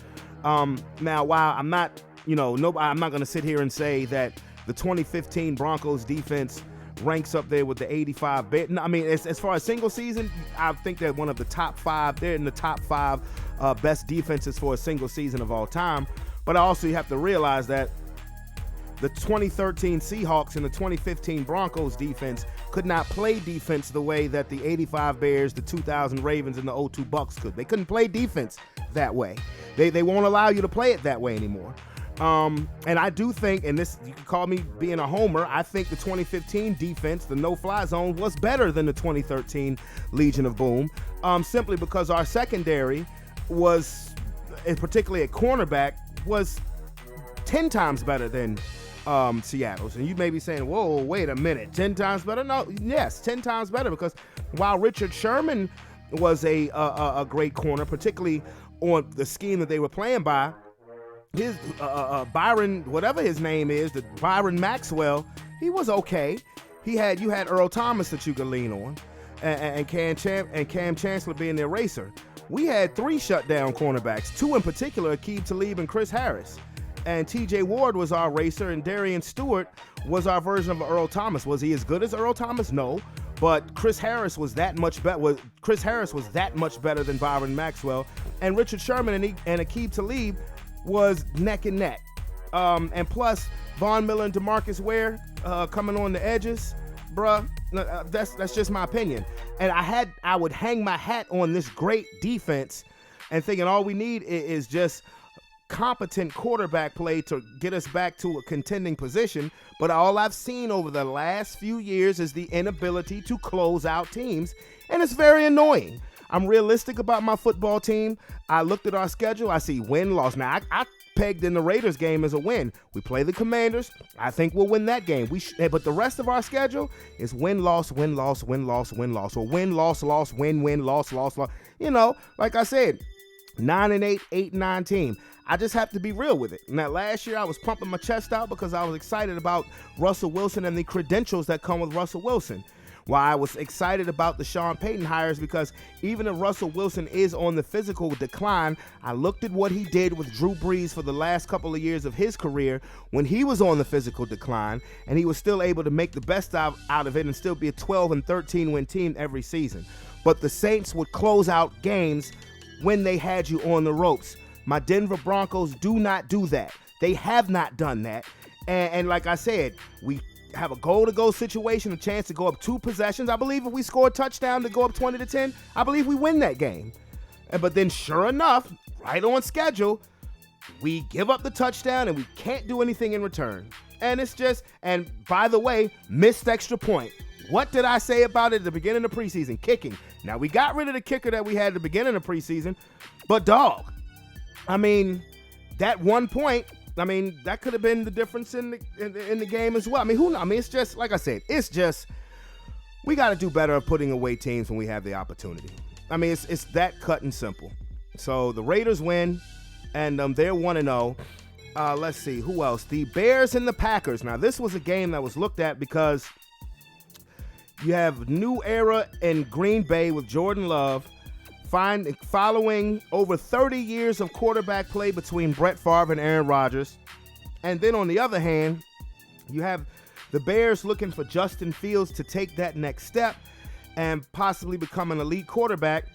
Speaker 2: now, while I'm not, I'm not going to sit here and say that the 2015 Broncos defense ranks up there with the 85 Bears. I mean, as far as single season, I think they're one of the top five. They're in the top five best defenses for a single season of all time. But also you have to realize that the 2013 Seahawks and the 2015 Broncos defense could not play defense the way that the 85 Bears, the 2000 Ravens, and the 02 Bucks could. They couldn't play defense that way. They won't allow you to play it that way anymore. And I do think, and this, you can call me being a homer, I think the 2015 defense, the no-fly zone, was better than the 2013 Legion of Boom, simply because our secondary was, and particularly at cornerback, was 10 times better than Seattle's. And you may be saying, whoa, wait a minute, 10 times better? No, yes, 10 times better, because while Richard Sherman was a great corner, particularly on the scheme that they were playing by, his Byron, whatever his name is, the Byron Maxwell, he was okay. You had Earl Thomas that you could lean on, and Cam Chancellor being the eraser. We had 3 shutdown cornerbacks, 2 in particular, Aqib Talib and Chris Harris. And TJ Ward was our racer, and Darian Stewart was our version of Earl Thomas. Was he as good as Earl Thomas? No. But Chris Harris was that much better. Chris Harris was that much better than Byron Maxwell, and Richard Sherman and Aqib Talib was neck and neck. And plus, Von Miller and DeMarcus Ware coming on the edges, bruh. That's just my opinion. And I would hang my hat on this great defense, and thinking all we need is just competent quarterback play to get us back to a contending position. But all I've seen over the last few years is the inability to close out teams, and it's very annoying. I'm realistic about my football team. I looked at our schedule. I see win, loss. Now, I pegged in the Raiders game as a win. We play the Commanders. I think we'll win that game. But the rest of our schedule is win, loss, win, loss, win, loss, win, loss, or win, loss, loss, win, win, loss, loss, loss. Like I said, 9-8, 8-9 team. I just have to be real with it. Now, last year I was pumping my chest out because I was excited about Russell Wilson and the credentials that come with Russell Wilson. While I was excited about the Sean Payton hires, because even if Russell Wilson is on the physical decline, I looked at what he did with Drew Brees for the last couple of years of his career when he was on the physical decline, and he was still able to make the best out of it and still be a 12 and 13 win team every season. But the Saints would close out games when they had you on the ropes. My Denver Broncos do not do that. They have not done that. And like I said, we have a goal-to-go situation, a chance to go up 2 possessions. I believe if we score a touchdown to go up 20-10, I believe we win that game. But then sure enough, right on schedule, we give up the touchdown and we can't do anything in return. And it's just, and by the way, missed extra point. What did I say about it at the beginning of preseason? Kicking. Now, we got rid of the kicker that we had at the beginning of preseason, but dog, I mean, that 1 point, that could have been the difference in the game as well. It's just, like I said, we got to do better at putting away teams when we have the opportunity. It's that cut and simple. So the Raiders win, and they're 1-0. Let's see, who else? The Bears and the Packers. Now, this was a game that was looked at because you have new era in Green Bay with Jordan Love, following over 30 years of quarterback play between Brett Favre and Aaron Rodgers. And then on the other hand, you have the Bears looking for Justin Fields to take that next step. and possibly become an elite quarterback,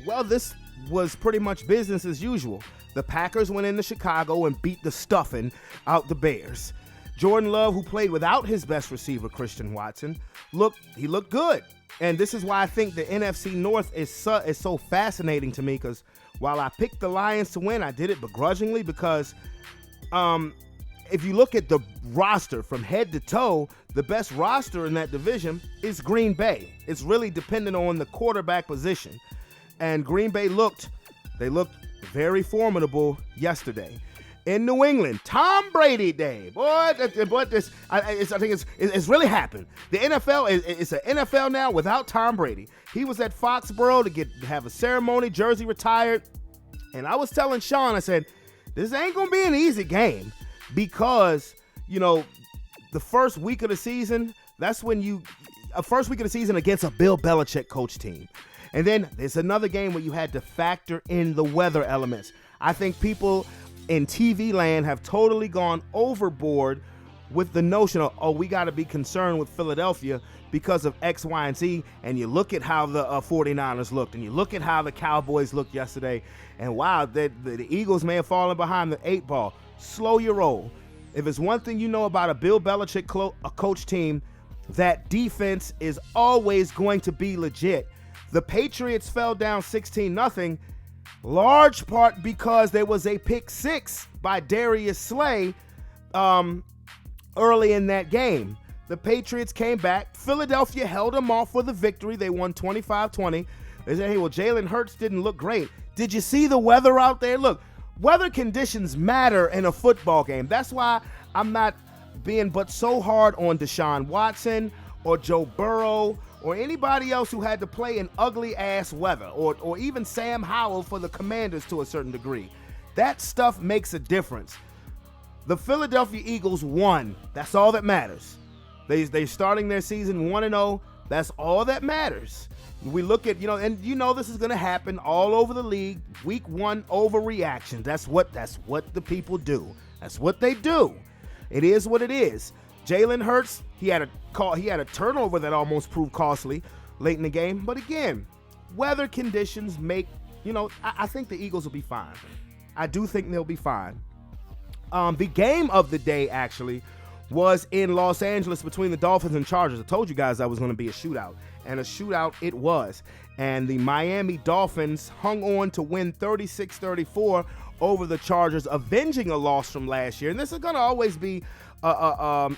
Speaker 2: well, this was pretty much business as usual. The Packers went into Chicago and beat the stuffing out the Bears. Jordan Love, who played without his best receiver, Christian Watson, looked good. And this is why I think the NFC North is so fascinating to me, because while I picked the Lions to win, I did it begrudgingly because if you look at the roster from head to toe, the best roster in that division is Green Bay. It's really dependent on the quarterback position. And Green Bay looked very formidable yesterday. In New England, Tom Brady Day. Boy, I think it's really happened. The NFL is an NFL now without Tom Brady. He was at Foxborough to have a ceremony, jersey retired. And I was telling Sean, I said, this ain't going to be an easy game because, the first week of the season, that's when first week of the season against a Bill Belichick coach team. And then there's another game where you had to factor in the weather elements. I think people in TV land have totally gone overboard with the notion of, we got to be concerned with Philadelphia because of X, Y, and Z. And you look at how the 49ers looked, and you look at how the Cowboys looked yesterday, and wow, the Eagles may have fallen behind the 8 ball. Slow your roll. If it's one thing you know about a Bill Belichick coach team, that defense is always going to be legit. The Patriots fell down 16-0, large part because there was a pick six by Darius Slay early in that game. The Patriots came back. Philadelphia held them off for the victory. They won 25-20. They said, hey, well, Jalen Hurts didn't look great. Did you see the weather out there? Look, weather conditions matter in a football game. That's why I'm not being but so hard on Deshaun Watson or Joe Burrow or anybody else who had to play in ugly-ass weather, or even Sam Howell for the Commanders to a certain degree. That stuff makes a difference. The Philadelphia Eagles won. That's all that matters. They're starting their season 1-0. That's all that matters. We look at, this is going to happen all over the league. Week 1 overreaction. That's what the people do. That's what they do. It is what it is. Jalen Hurts, he had a turnover that almost proved costly late in the game. But again, weather conditions make, I think the Eagles will be fine. I do think they'll be fine. The game of the day actually was in Los Angeles between the Dolphins and Chargers. I told you guys that was going to be a shootout, and a shootout it was. And the Miami Dolphins hung on to win 36-34 over the Chargers, avenging a loss from last year. And this is going to always be a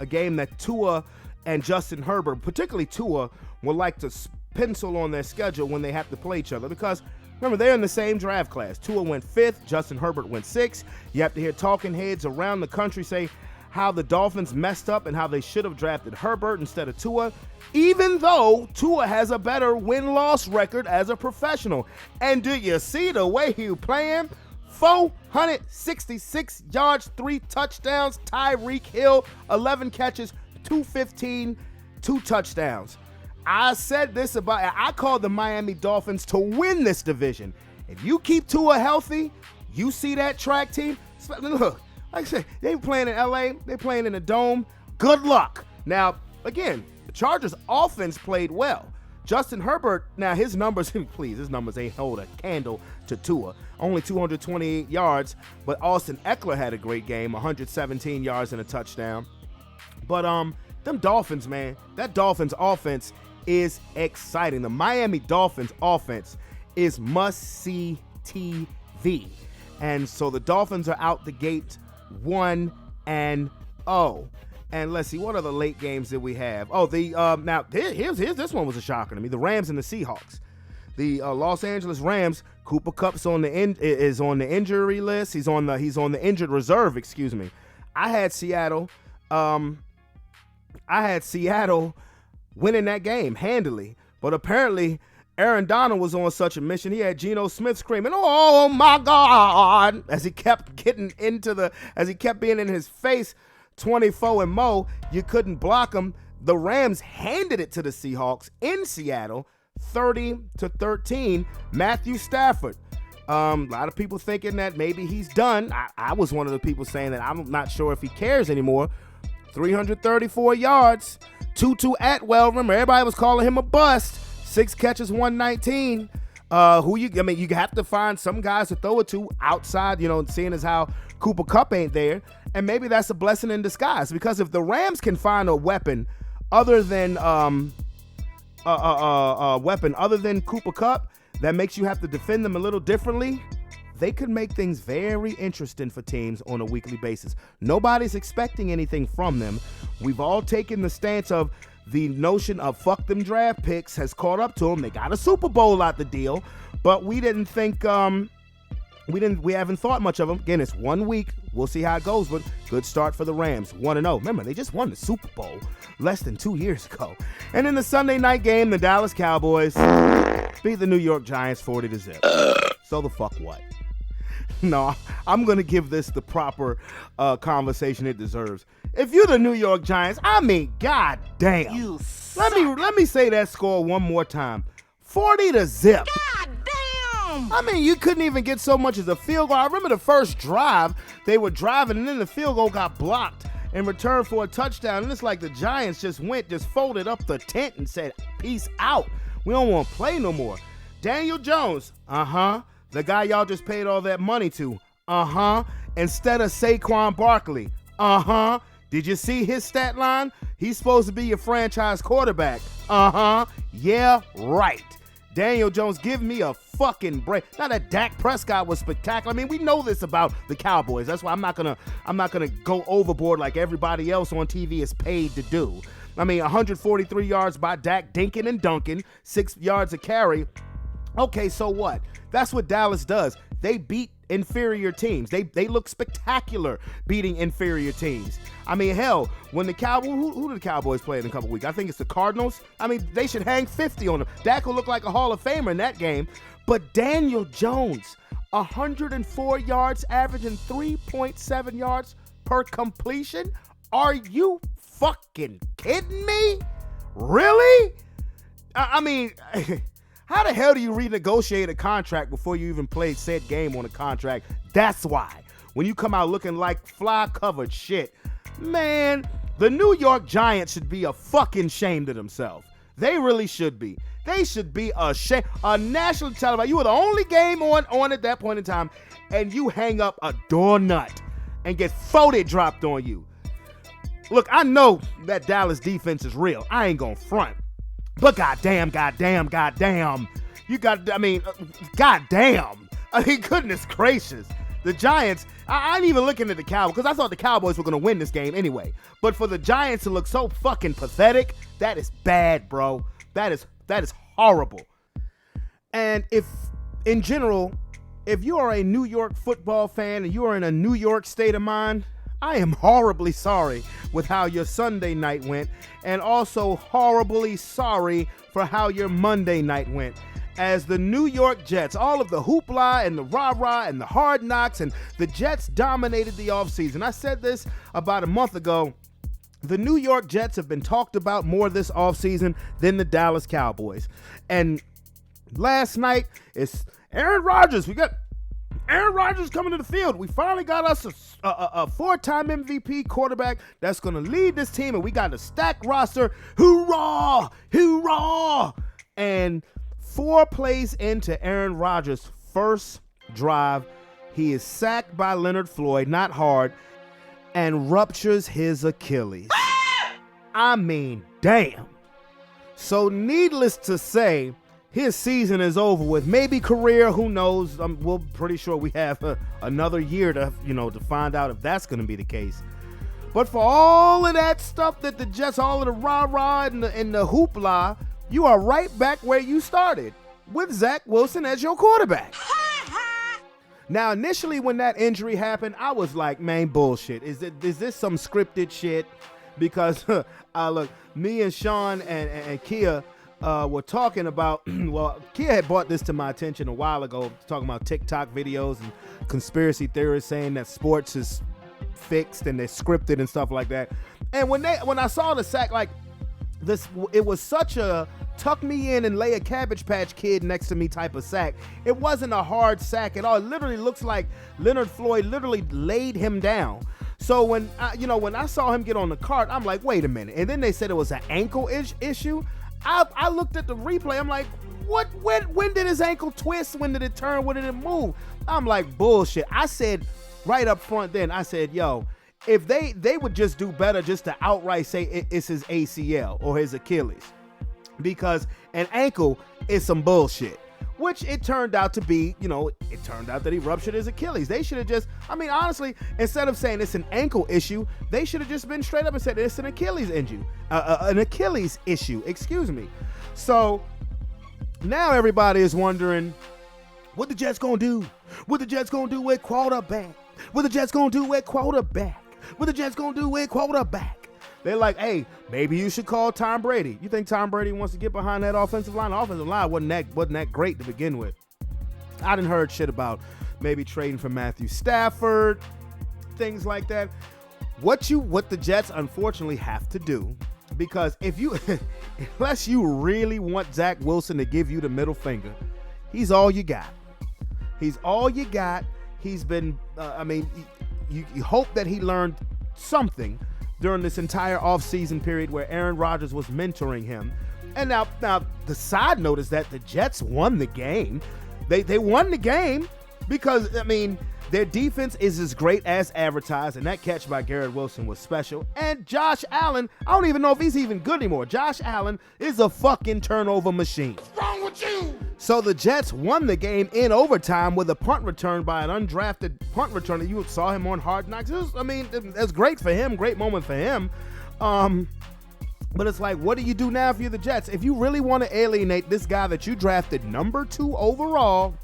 Speaker 2: game that Tua and Justin Herbert, particularly Tua, would like to pencil on their schedule when they have to play each other, because remember, they're in the same draft class. Tua went 5th, Justin Herbert went 6th. You have to hear talking heads around the country say how the Dolphins messed up and how they should have drafted Herbert instead of Tua, even though Tua has a better win-loss record as a professional. And do you see the way he playing? 466 yards, 3 touchdowns. Tyreek Hill, 11 catches, 215, 2 touchdowns. I said this I called the Miami Dolphins to win this division. If you keep Tua healthy, you see that track team. Look, like I said, they ain't playing in LA. They're playing in a dome. Good luck. Now, again, the Chargers offense played well. Justin Herbert, now his numbers, please, his numbers ain't hold a candle to Tua. Only 228 yards, but Austin Eckler had a great game, 117 yards and a touchdown. But them Dolphins, man, that Dolphins offense is exciting. The Miami Dolphins offense is must-see TV. And so the Dolphins are out the gate 1-0. And let's see, what other late games did we have? Oh, now here's this one was a shocker to me. The Rams and the Seahawks. The Los Angeles Rams, Cooper Kupp's is on the injury list. He's on the injured reserve, excuse me. I had Seattle winning that game handily, but apparently Aaron Donald was on such a mission. He had Geno Smith screaming, "Oh my God!" as he kept being in his face 24 and more. You couldn't block him. The Rams handed it to the Seahawks in Seattle, 30-13. Matthew Stafford. A lot of people thinking that maybe he's done. I was one of the people saying that I'm not sure if he cares anymore. 334 yards, 2 Tutu Atwell, remember, everybody was calling him a bust. 6 catches, 119. You have to find some guys to throw it to outside, seeing as how Cooper Kupp ain't there. And maybe that's a blessing in disguise, because if the Rams can find a weapon other than Cooper Kupp that makes you have to defend them a little differently, they could make things very interesting for teams on a weekly basis. Nobody's expecting anything from them. We've all taken the stance of the notion of fuck them draft picks has caught up to them. They got a Super Bowl out the deal, but we didn't think we haven't thought much of them. Again, it's 1 week. We'll see how it goes, but good start for the Rams. 1-0. Remember, they just won the Super Bowl less than 2 years ago. And in the Sunday night game, the Dallas Cowboys beat the New York Giants 40-0. So the fuck what? No, I'm going to give this the proper conversation it deserves. If you're the New York Giants, god damn.
Speaker 4: You
Speaker 2: Let me say that score one more time. 40-0.
Speaker 4: God damn!
Speaker 2: You couldn't even get so much as a field goal. I remember the first drive, they were driving, and then the field goal got blocked in return for a touchdown. And it's like the Giants just folded up the tent and said, peace out. We don't want to play no more. Daniel Jones, the guy y'all just paid all that money to, instead of Saquon Barkley, Did you see his stat line? He's supposed to be your franchise quarterback. Yeah, right. Daniel Jones, give me a fucking break. Now that Dak Prescott was spectacular. We know this about the Cowboys. That's why I'm not gonna go overboard like everybody else on TV is paid to do. 143 yards by Dak, dinking and dunking, 6 yards a carry. Okay, so what? That's what Dallas does. They beat inferior teams. They look spectacular beating inferior teams. Hell, when the Cowboys, who do the Cowboys play in a couple weeks? I think it's the Cardinals. They should hang 50 on them. Dak will look like a Hall of Famer in that game. But Daniel Jones, 104 yards, averaging 3.7 yards per completion? Are you fucking kidding me? Really? How the hell do you renegotiate a contract before you even play said game on a contract? That's why. When you come out looking like fly-covered shit, man, the New York Giants should be fucking ashamed of themselves. They really should be. They should be ashamed. A national television. You were the only game on at that point in time, and you hang up a door nut and get 40 dropped on you. Look, I know that Dallas defense is real. I ain't gonna front. But goddamn. You got, goddamn. Goodness gracious. The Giants, I ain't even looking at the Cowboys because I thought the Cowboys were going to win this game anyway. But for the Giants to look so fucking pathetic, that is bad, bro. That is horrible. And in general, if you are a New York football fan and you are in a New York state of mind, I am horribly sorry with how your Sunday night went, and also horribly sorry for how your Monday night went. As the New York Jets, all of the hoopla and the rah-rah and the hard knocks, and the Jets dominated the offseason. I said this about a month ago. The New York Jets have been talked about more this offseason than the Dallas Cowboys. And last night, it's Aaron Rodgers. We got Aaron Rodgers coming to the field. We finally got us a 4-time MVP quarterback that's going to lead this team, and we got a stacked roster. Hoorah! Hoorah! And 4 plays into Aaron Rodgers' first drive, he is sacked by Leonard Floyd, not hard, and ruptures his Achilles. Damn. So needless to say, his season is over with. Maybe career, who knows? We're pretty sure we have another year to find out if that's going to be the case. But for all of that stuff that the Jets, all of the rah-rah and the hoopla, you are right back where you started, with Zach Wilson as your quarterback. Now, initially when that injury happened, I was like, man, bullshit. Is this some scripted shit? Because look, me and Sean and Kia were talking about, well, Kia had brought this to my attention a while ago, talking about TikTok videos and conspiracy theorists saying that sports is fixed and they're scripted and stuff like that. And when I saw the sack, like this, it was such a tuck me in and lay a Cabbage Patch Kid next to me type of sack. It wasn't a hard sack at all. It literally looks like Leonard Floyd literally laid him down. So when I saw him get on the cart, I'm like, wait a minute. And then they said it was an ankle issue. I looked at the replay. I'm like, what? When did his ankle twist? When did it turn? When did it move? I'm like, bullshit. I said right up front then, I said, yo, if they would just do better just to outright say it's his ACL or his Achilles, because an ankle is some bullshit, which it turned out to be. It turned out that he ruptured his Achilles. They should have just, honestly, instead of saying it's an ankle issue, they should have just been straight up and said it's an Achilles issue, excuse me. So now everybody is wondering, what the Jets gonna do? What the Jets gonna do with quarterback? What the Jets gonna do with quarterback? What the Jets gonna do with quarterback? They're like, hey, maybe you should call Tom Brady. You think Tom Brady wants to get behind that offensive line? The offensive line wasn't that great to begin with. I done heard shit about maybe trading for Matthew Stafford, things like that. What the Jets unfortunately have to do, because unless you really want Zach Wilson to give you the middle finger, he's all you got. He's all you got. He's been, you hope that he learned something during this entire offseason period where Aaron Rodgers was mentoring him. And now the side note is that the Jets won the game. They won the game because, their defense is as great as advertised, and that catch by Garrett Wilson was special. And Josh Allen, I don't even know if he's even good anymore. Josh Allen is a fucking turnover machine.
Speaker 1: What's wrong with you?
Speaker 2: So the Jets won the game in overtime with a punt return by an undrafted punt returner. You saw him on Hard Knocks. That's great for him. Great moment for him. But it's like, what do you do now if you're the Jets? If you really want to alienate this guy that you drafted number 2 overall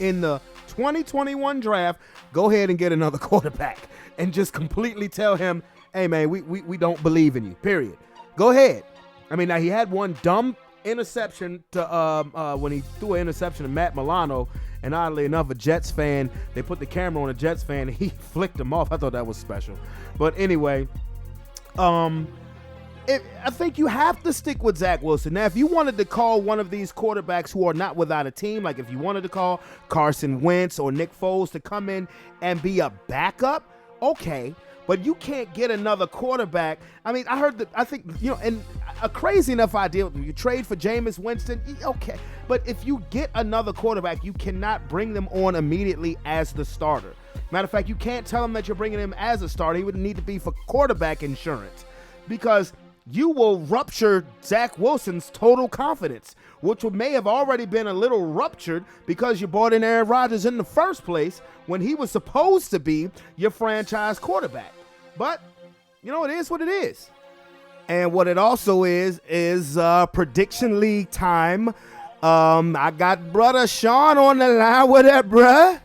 Speaker 2: in the 2021 draft, go ahead and get another quarterback and just completely tell him, hey, man, we don't believe in you, period. Go ahead. Now he had one dumb interception to when he threw an interception to Matt Milano, and oddly enough, a Jets fan, they put the camera on a Jets fan and he flicked him off. I thought that was special. But anyway, I think you have to stick with Zach Wilson. Now, if you wanted to call one of these quarterbacks who are not without a team, like if you wanted to call Carson Wentz or Nick Foles to come in and be a backup, okay. But you can't get another quarterback. I think and a crazy enough idea, you trade for Jameis Winston, okay. But if you get another quarterback, you cannot bring them on immediately as the starter. Matter of fact, you can't tell him that you're bringing him as a starter. He would need to be for quarterback insurance, because you will rupture Zach Wilson's total confidence, which may have already been a little ruptured because you brought in Aaron Rodgers in the first place when he was supposed to be your franchise quarterback. But, it is what it is. And what it also is prediction league time. I got brother Sean on the line. What up, bruh?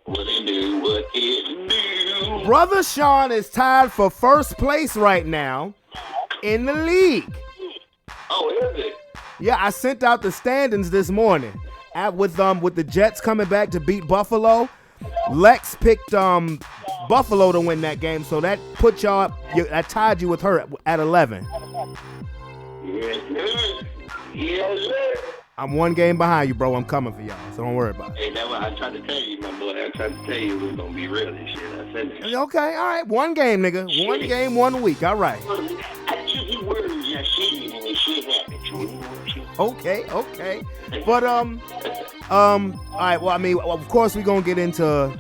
Speaker 5: What it do?
Speaker 2: Brother Sean is tied for first place right now in the league.
Speaker 5: Oh, is it?
Speaker 2: Yeah, I sent out the standings this morning. With the Jets coming back to beat Buffalo. Lex picked Buffalo to win that game, so that put y'all. I tied you with her at 11.
Speaker 5: Yes, sir. Yes, sir.
Speaker 2: I'm one game behind you, bro. I'm coming for y'all, so don't worry about it.
Speaker 5: Hey, that's what I tried to tell you, my boy. I tried to tell you it was gonna be real this shit. I said that.
Speaker 2: Okay, all right. One game, nigga. One game, 1 week. All right.
Speaker 5: I took your words, I said it, and it shit happened.
Speaker 2: Okay. But all right. Well, of course we're gonna get into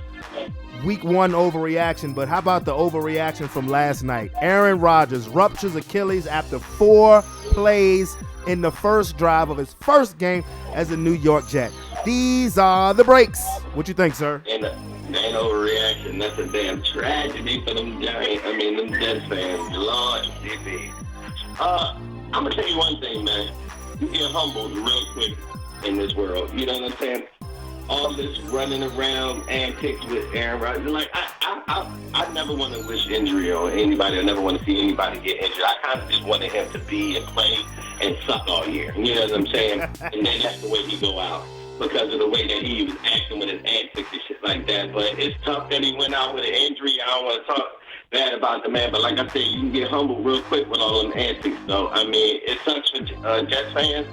Speaker 2: week 1 overreaction, but how about the overreaction from last night? Aaron Rodgers ruptures Achilles after 4 plays in the first drive of his first game as a New York Jet. These are the breaks. What you think, sir?
Speaker 5: And that ain't overreaction. That's a damn tragedy for them Giants. Them Jets fans. Lord, DB. I'm gonna tell you one thing, man. You get humbled real quick in this world. You know what I'm saying? All this running around antics with Aaron Rodgers. Like, I never want to wish injury on anybody. I never want to see anybody get injured. I kind of just wanted him to be and play and suck all year. You know what I'm saying? And then that's the way he go out, because of the way that he was acting with his antics and shit like that. But it's tough that he went out with an injury. I don't want to talk bad about the man, but like I said, you can get humbled real quick with all them antics. So, it sucks for Jets fans.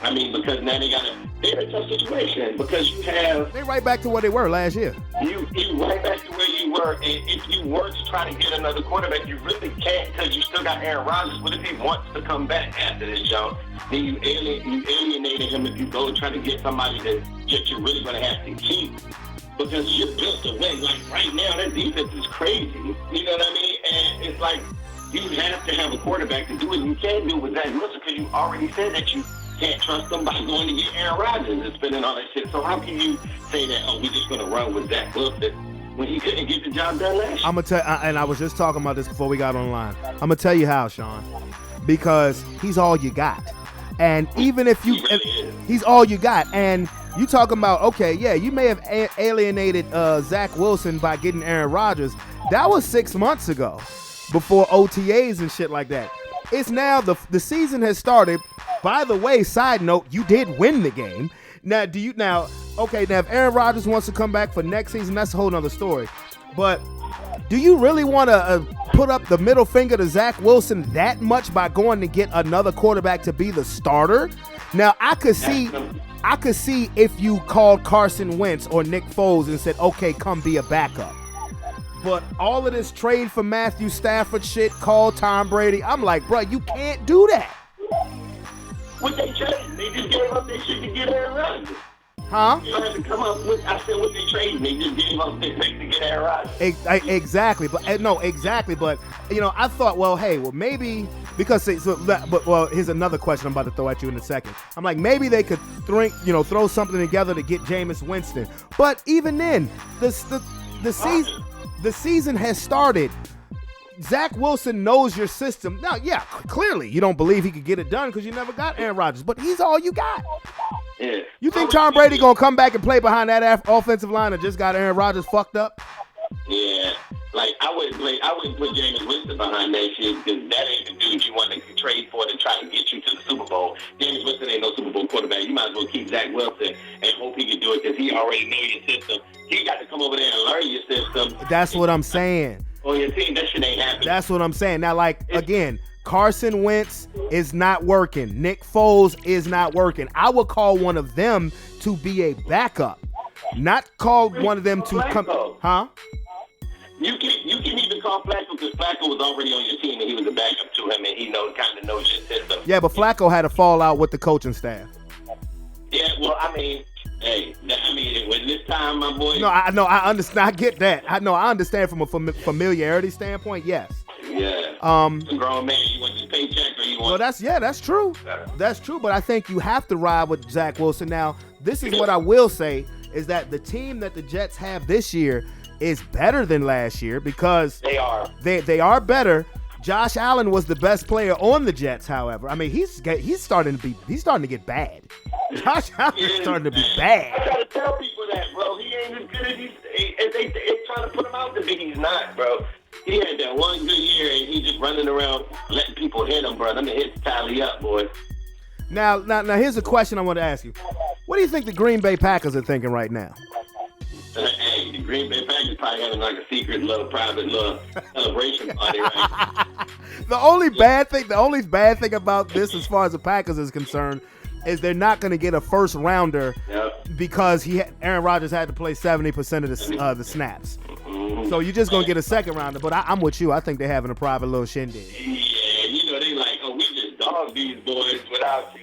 Speaker 5: I mean, because now they're in a tough situation because you have.
Speaker 2: They right back to where they were last year.
Speaker 5: You right back to where you were, and if you were to try to get another quarterback, you really can't because you still got Aaron Rodgers. What if he wants to come back after this, Joe? Then you alienated him if you go try to get somebody that you're really going to have to keep because you're built to win. Like right now, that defense is crazy. You know what I mean? And it's like you have to have a quarterback to do it. You can't do it with Zach Wilson because you already said that you can't trust them by going to get Aaron Rodgers and spending all that shit. So how can you say that, we're just going to run with Zach Wilson when he couldn't get the job done last year?
Speaker 2: I'm going to tell and I was just talking about this before we got online. I'm going to tell you how, Sean. Because he's all you got. And even if you, he's all you got. And you talking about, okay, yeah, you may have alienated Zach Wilson by getting Aaron Rodgers. That was 6 months ago before OTAs and shit like that. It's now the season has started. By the way, side note, you did win the game. Now, if Aaron Rodgers wants to come back for next season, that's a whole nother story. But do you really want to put up the middle finger to Zach Wilson that much by going to get another quarterback to be the starter? Now, I could see if you called Carson Wentz or Nick Foles and said, okay, come be a backup. But all of this trade for Matthew Stafford shit, call Tom Brady, I'm like, bro, you can't do that.
Speaker 5: What they traded? They just gave up their shit to get Aaron Rodgers.
Speaker 2: Huh?
Speaker 5: You had to come up with, I said, what they traded? They just gave up their pick to get Aaron Rodgers.
Speaker 2: Exactly. But no, exactly. But, I thought, maybe because here's another question I'm about to throw at you in a second. I'm like, maybe they could throw something together to get Jameis Winston. But even then, the season has started. Zach Wilson knows your system. Now, yeah, clearly you don't believe he could get it done because you never got Aaron Rodgers, but he's all you got.
Speaker 5: Yeah.
Speaker 2: You think Tom Brady going to come back and play behind that offensive line that just got Aaron Rodgers fucked up?
Speaker 5: Yeah. Like, I wouldn't put Jameis Winston behind that shit because that ain't the dude you want to trade for to try to get you to the Super Bowl. Jameis Winston ain't no Super Bowl quarterback. You might as well keep Zach Wilson and hope he can do it because he already know your system. He got to come over there and learn your system.
Speaker 2: That's what I'm saying.
Speaker 5: On your team, that shit ain't happening.
Speaker 2: That's what I'm saying. Now, again, Carson Wentz is not working. Nick Foles is not working. I would call one of them to be a backup, not call one of them to come. Huh?
Speaker 5: You can even call Flacco because Flacco was already on your team and he was a backup to him and he kind of knows your system.
Speaker 2: Yeah, but Flacco had a fallout with the coaching staff.
Speaker 5: Yeah, well, I mean, when this time, my boy.
Speaker 2: No, I understand. I get that. I understand from a familiarity standpoint. Yes.
Speaker 5: Yeah. A grown man, you want your paycheck or you want?
Speaker 2: Well, that's true. That's true. But I think you have to ride with Zach Wilson. Now, this is what I will say is that the team that the Jets have this year is better than last year because
Speaker 5: they are.
Speaker 2: They are better. Josh Allen was the best player on the Jets, however. I mean, he's starting to get bad. Josh Allen's starting to be bad.
Speaker 5: I try to tell people that, bro. He ain't as good as they trying to put him out to be. He's not, bro. He had that one good year, and he's just running around letting people hit him, bro. Let me hit tally up, boy.
Speaker 2: Now, here's a question I want to ask you. What do you think the Green Bay Packers are thinking right now?
Speaker 5: Hey, the Green Bay Packers probably having like a secret little private little celebration party right now.
Speaker 2: The only bad thing about this as far as the Packers is concerned is they're not going to get a first rounder because Aaron Rodgers had to play 70% of the snaps. Mm-hmm. So you're just going to get a second rounder. But I'm with you. I think they're having a private little shindig.
Speaker 5: Yeah, they like, we just dog these boys without you.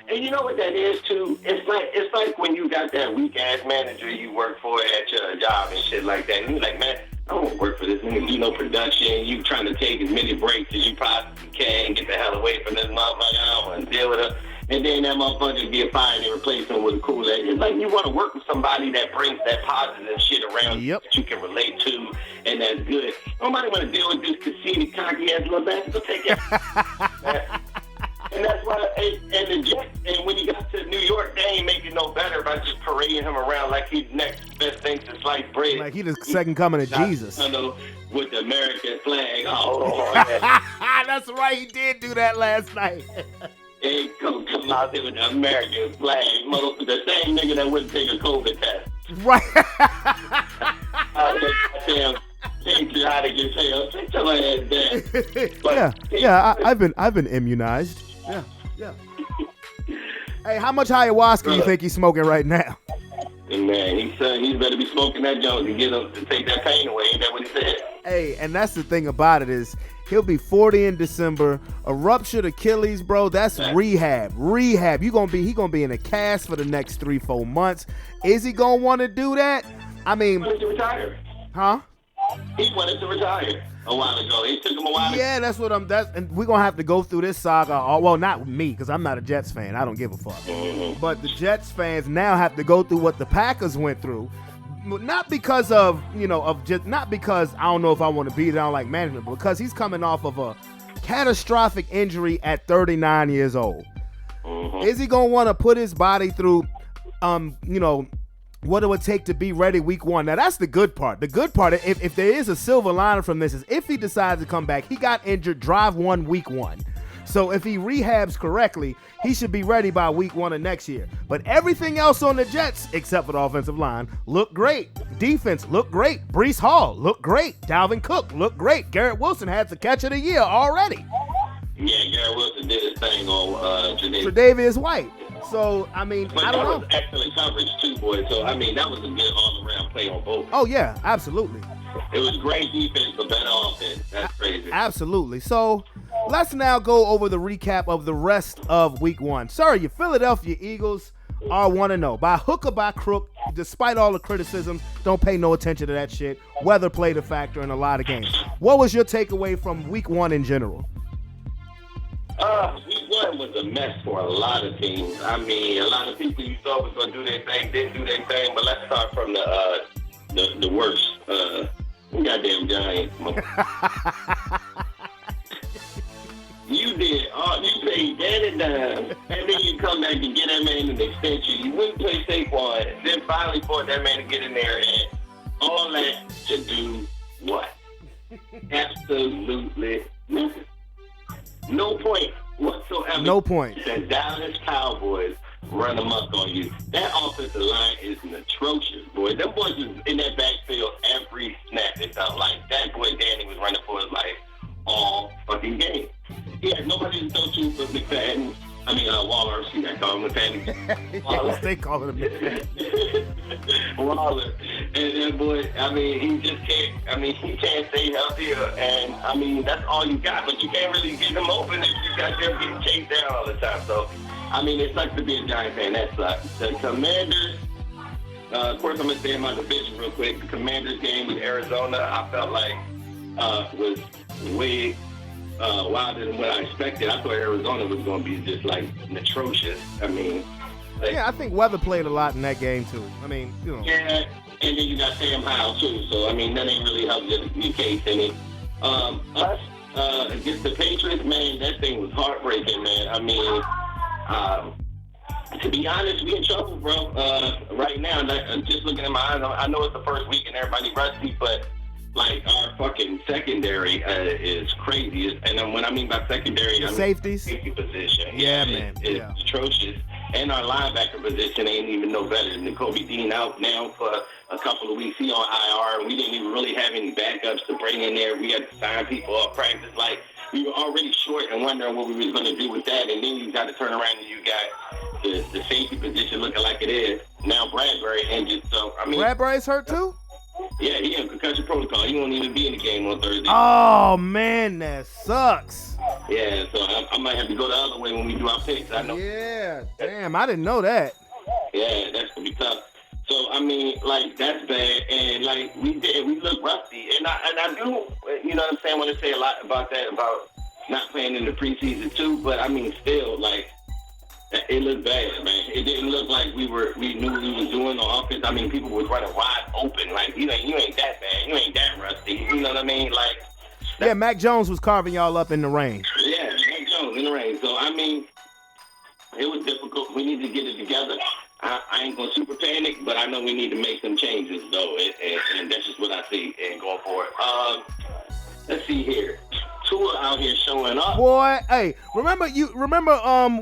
Speaker 5: And you know what that is too? It's like when you got that weak ass manager you work for at your job and shit like that. And you're like, man, I don't work for this nigga. Production. You trying to take as many breaks as you possibly can. Get the hell away from this motherfucker. I don't want to deal with her. And then that motherfucker get fired and replace him with a cool ass. It's like you want to work with somebody that brings that positive shit around you that you can relate to and that's good. Nobody want to deal with this conceited, cocky ass little bastard. So take it. And that's why, and the Jets, and when he got to New York, they ain't making no better by just parading him around like he's next best thing to sliced bread.
Speaker 2: Like he the second coming of Jesus.
Speaker 5: With the American flag. Oh,
Speaker 2: that's right. He did do that last night.
Speaker 5: He come out there with the American flag. The same nigga that wouldn't take a COVID test.
Speaker 2: Right.
Speaker 5: Damn. Take you how to get tail. Take your ass down.
Speaker 2: Yeah. I've been immunized. Yeah. Hey, how much ayahuasca you think he's smoking right now?
Speaker 5: And man, he said he's better be smoking that Jones to get him to take that pain away. Ain't that what he said?
Speaker 2: Hey, and that's the thing about it is he'll be 40 in December. A ruptured Achilles, bro. That's rehab. Rehab. He gonna be in a cast for the next 3-4 months. Is he gonna want to do that? I mean,
Speaker 5: He wanted to retire.
Speaker 2: huh?
Speaker 5: He wanted to retire a while ago. It took him a while.
Speaker 2: Yeah, that's what and we're gonna have to go through this saga. Well, not me, because I'm not a Jets fan. I don't give a fuck.
Speaker 5: Mm-hmm.
Speaker 2: But the Jets fans now have to go through what the Packers went through. Not because of, not because I don't know if I want to beat down like management, but because he's coming off of a catastrophic injury at 39 years old.
Speaker 5: Mm-hmm.
Speaker 2: Is he gonna want to put his body through, what it would take to be ready week 1? Now, that's the good part. The good part, if there is a silver lining from this, is if he decides to come back, he got injured drive 1 week 1. So if he rehabs correctly, he should be ready by week 1 of next year. But everything else on the Jets, except for the offensive line, looked great. Defense looked great. Breece Hall looked great. Dalvin Cook looked great. Garrett Wilson had the catch of the year already.
Speaker 5: Yeah, Garrett Wilson did his thing on
Speaker 2: Tre'Davious White. So, I mean,
Speaker 5: But
Speaker 2: I don't know.
Speaker 5: that was excellent coverage too, boy. So, I mean, that was a good all-around play on both.
Speaker 2: Oh, yeah, absolutely.
Speaker 5: It was great defense, but better offense. That's crazy.
Speaker 2: Absolutely. So, let's now go over the recap of the rest of week 1. Sir, your Philadelphia Eagles are 1-0. By hook or by crook, despite all the criticisms, don't pay no attention to that shit. Weather played a factor in a lot of games. What was your takeaway from week 1 in general?
Speaker 5: Week 1 was a mess for a lot of teams. I mean, a lot of people you thought was going to do their thing didn't do their thing, but let's start from the worst. Goddamn Giants. You paid that and dime, and then you come back and get that man an extension. You wouldn't play Saquon, then finally force that man to get in there, and all that to do what? Absolutely nothing. No point whatsoever.
Speaker 2: No point.
Speaker 5: The Dallas Cowboys run amok on you. That offensive line is atrocious, boy. Them boys was in that backfield every snap. It felt like that boy Danny was running for his life all fucking game. He had nobody to throw to but McFadden. I mean, Waller. See, I call him McFadden.
Speaker 2: Yes, they call him
Speaker 5: Waller. And that boy, I mean, he just can't. I mean, he can't stay healthy, and I mean, that's all you got. But you can't really get him open if you got them getting chased down all the time. So, I mean, it sucks to be a Giant fan. That sucks. The Commanders. Of course, I'm gonna say in my division real quick. The Commanders game with Arizona, I felt like was way wilder than what I expected. I thought Arizona was going to be just like atrocious. I mean,
Speaker 2: Yeah, I think weather played a lot in that game too. I mean,
Speaker 5: Yeah, and then you got Sam Howell too. So I mean, that ain't really helped your case any. Us against the Patriots, man, that thing was heartbreaking, man. I mean, to be honest, we in trouble, bro. Right now, just looking at my eyes, I know it's the first week and everybody rusty, but like our fucking secondary is crazy. And then when I mean by secondary, I mean
Speaker 2: safeties,
Speaker 5: safety position.
Speaker 2: Yeah, man.
Speaker 5: It's atrocious. And our linebacker position ain't even no better than Kobe Dean out now for a couple of weeks. He on IR. We didn't even really have any backups to bring in there. We had to sign people up practice. Like, we were already short and wondering what we was going to do with that. And then you got to turn around and you got the safety position looking like it is. Now Bradbury injured. So, I mean.
Speaker 2: Bradbury's hurt too?
Speaker 5: Yeah, he in concussion protocol. He won't even be in the game on Thursday.
Speaker 2: Oh, man, that sucks.
Speaker 5: Yeah, so I might have to go the other way when we do our picks. I know.
Speaker 2: Yeah, damn, I didn't know that.
Speaker 5: Yeah, that's going to be tough. So, I mean, like, that's bad. And, like, we look rusty. And I do, you know what I'm saying, want to say a lot about that, about not playing in the preseason, too. But, I mean, still, like, it looked bad, man. It didn't look like we knew what we was doing on offense. I mean, people was running wide open. Like, you ain't that bad. You ain't that rusty. You know what I mean? Like,
Speaker 2: yeah, Mac Jones was carving y'all up in the rain.
Speaker 5: Yeah, Mac Jones in the rain. So, I mean, it was difficult. We need to get it together. I ain't going to super panic, but I know we need to make some changes, though. And that's just what I see and going forward. Let's see here. Tua out here showing up.
Speaker 2: Boy, hey, remember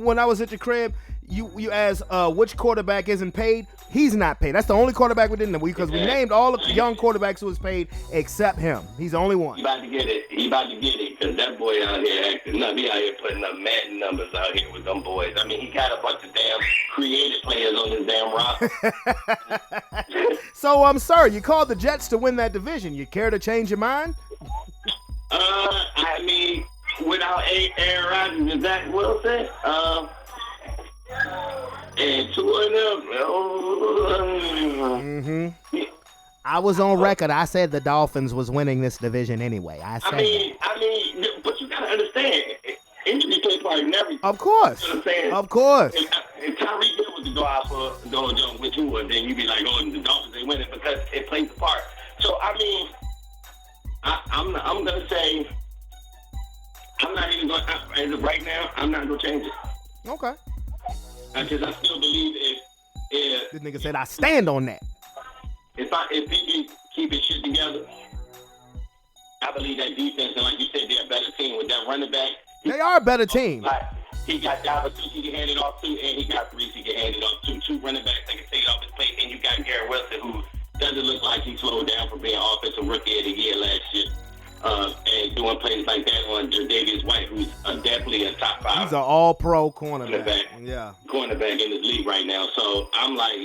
Speaker 2: when I was at your crib, you asked which quarterback isn't paid. He's not paid. That's the only quarterback we didn't, because we named all the young quarterbacks who was paid except him. He's the only one.
Speaker 5: He about to get it. Because that boy out here acting up. He out here putting up Madden numbers out here with them boys. I mean, he got a bunch of damn creative players on his damn roster.
Speaker 2: So, sir, you called the Jets to win that division. You care to change your mind?
Speaker 5: I mean, without Aaron Rodgers and Zach Wilson, and two of them.
Speaker 2: I was on record. I said the Dolphins was winning this division anyway. I mean,
Speaker 5: but you gotta understand, injury play part in everything.
Speaker 2: Of course.
Speaker 5: You know what I'm saying?
Speaker 2: Of course.
Speaker 5: If Tyreek Hill was to go out for going with Tua, then you'd be like, oh, the Dolphins ain't winning because it plays a part. So I mean, I'm gonna say, I'm not even going. As of right now, I'm not gonna change it.
Speaker 2: Okay.
Speaker 5: Because I still believe if
Speaker 2: This nigga said I stand on that.
Speaker 5: If he can keep his shit together, I believe that defense, and like you said, they're a better team with that running back.
Speaker 2: They are a better team.
Speaker 5: Like, he got Dallas he can hand it off to, and he got Reese he can hand it off to. Two running backs that can take it off his plate, and you got Garrett Wilson, who doesn't look like he slowed down from being offensive rookie of the year last year. And doing plays like that on Jadavius White, who's definitely a top 5.
Speaker 2: He's an all-pro cornerback.
Speaker 5: Yeah. Cornerback in this league right now. So I'm like,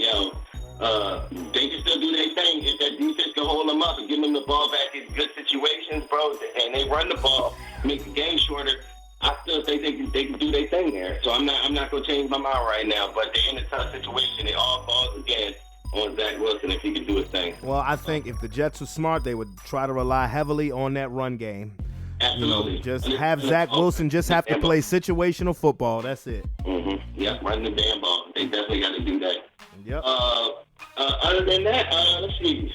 Speaker 5: they can still do their thing if that defense can hold them up and give them the ball back in good situations, bro. And they run the ball, make the game shorter. I still think they can do their thing there. So I'm not gonna change my mind right now. But they're in a tough situation. It all falls again on Zach Wilson if he can do his thing.
Speaker 2: Well, I think if the Jets were smart, they would try to rely heavily on that run game.
Speaker 5: Absolutely.
Speaker 2: Just have Zach Wilson just have to play situational football. That's it.
Speaker 5: Yeah, run the damn ball. They definitely got to do that.
Speaker 2: Yep.
Speaker 5: Other than that, let's see.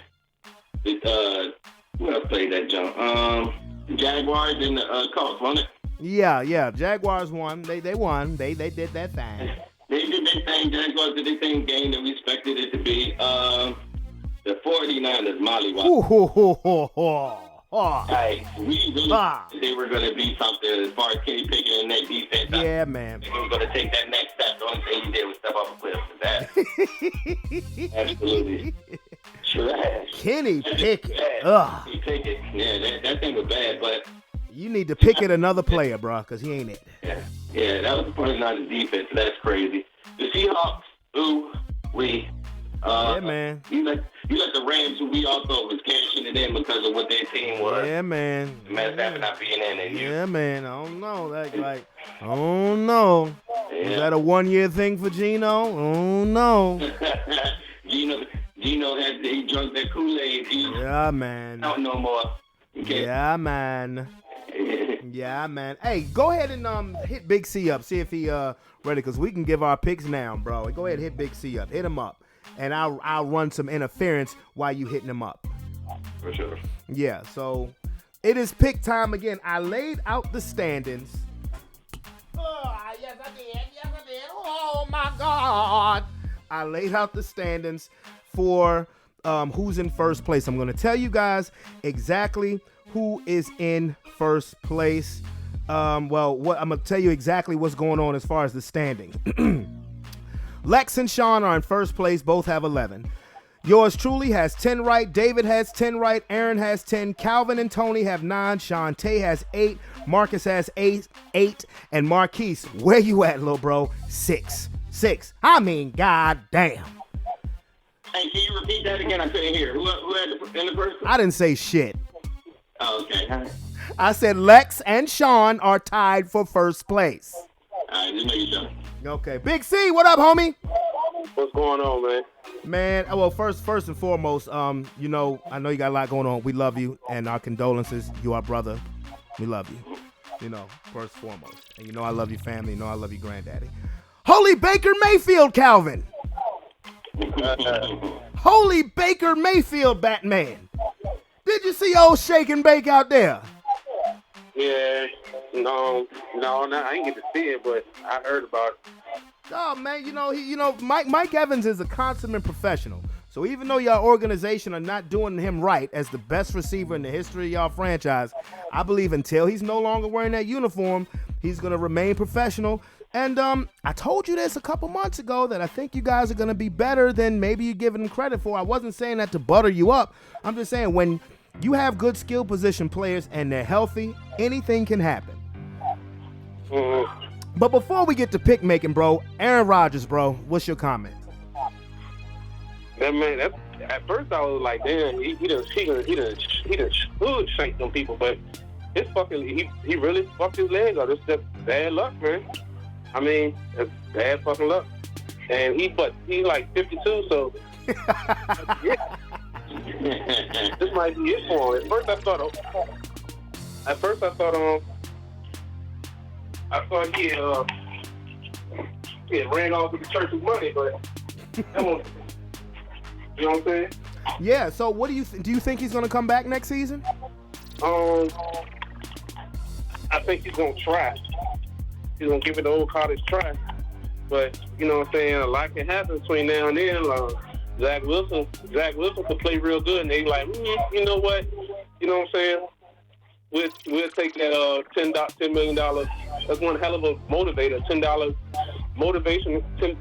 Speaker 5: Who else played that jump? The Jaguars and the Colts, wasn't it?
Speaker 2: Yeah. Jaguars won. They won. They did that thing.
Speaker 5: They did their thing. Jaguars did their thing game that we expected it to be. The 49ers, mollywop. We really thought they were going to be something as far as Kenny Pickett and that defense.
Speaker 2: Yeah, man.
Speaker 5: They were going to take that next step. The only thing he did was step off a cliff with that. Absolutely. Trash.
Speaker 2: Kenny Pickett.
Speaker 5: Kenny Pickett. Yeah, that thing was bad, but
Speaker 2: you need to pick it another player, bro, because he ain't it.
Speaker 5: Yeah, that was the 49ers defense. So that's crazy. The Seahawks, yeah,
Speaker 2: man.
Speaker 5: You let the Rams, who we all thought was cashing it in because of what their team was.
Speaker 2: Yeah, man.
Speaker 5: Matter of fact, not being in it.
Speaker 2: Yeah, man. I don't know. I don't know.
Speaker 5: Yeah.
Speaker 2: Is that a 1-year thing for Gino? Oh no.
Speaker 5: Gino he drunk that Kool-Aid.
Speaker 2: Yeah, man.
Speaker 5: I don't know more. Okay.
Speaker 2: Yeah, man. Yeah, man. Hey, go ahead and hit Big C up. See if he ready, because we can give our picks now, bro. Go ahead and hit Big C up. Hit him up. And I'll run some interference while you hitting him up.
Speaker 5: For sure.
Speaker 2: Yeah, so it is pick time again. I laid out the standings. Oh, yes, I did. Oh, my God. I laid out the standings for who's in first place. I'm going to tell you guys exactly who is in first place. I'm going to tell you exactly what's going on as far as the standings. Lex and Sean are in first place. Both have 11. Yours truly has 10 right. David has 10 right. Aaron has 10. Calvin and Tony have 9. Shantae has 8. Marcus has 8. And Marquise, where you at, little bro? 6. I mean, goddamn.
Speaker 5: Hey, can you repeat that again? I couldn't hear. Who had the first?
Speaker 2: I didn't say shit.
Speaker 5: Oh, okay.
Speaker 2: I said Lex and Sean are tied for first place.
Speaker 5: All right, just making sure.
Speaker 2: Okay. Big C, what up, homie?
Speaker 6: What's going on, man?
Speaker 2: Man, well, first and foremost, I know you got a lot going on. We love you, and our condolences. You our brother. We love you. First and foremost. And I love your family. I love your granddaddy. Holy Baker Mayfield, Calvin. Holy Baker Mayfield, Batman. Did you see old Shake and Bake out there?
Speaker 6: Yeah, no, I ain't get to see it, but I heard about it.
Speaker 2: Oh man, Mike Evans is a consummate professional. So even though y'all organization are not doing him right as the best receiver in the history of y'all franchise, I believe until he's no longer wearing that uniform, He's going to remain professional. And I told you this a couple months ago that I think you guys are going to be better than maybe you're giving them credit for. I wasn't saying that to butter you up. I'm just saying when you have good skill position players and they're healthy, anything can happen.
Speaker 6: Mm-hmm.
Speaker 2: But before we get to pick making, bro, Aaron Rodgers, bro, what's your comment?
Speaker 6: That man, at first I was like, damn, he done should shank them people, but it's fucking, he really fucked his leg up. It's just bad luck, man. I mean, it's bad fucking luck. And he like 52, so yeah. This might be it for him. At first I thought he ran off with the church's money, but that was, you know what I'm saying?
Speaker 2: Yeah. So what do you think he's gonna come back next season?
Speaker 6: I think he's gonna try. He's gonna give it the old college try. But you know what I'm saying? A lot can happen between now and then. Zach Wilson could play real good, and they like, you know what? You know what I'm saying? We'll take that $10 million. That's one hell of a motivator. $10 motivation, $10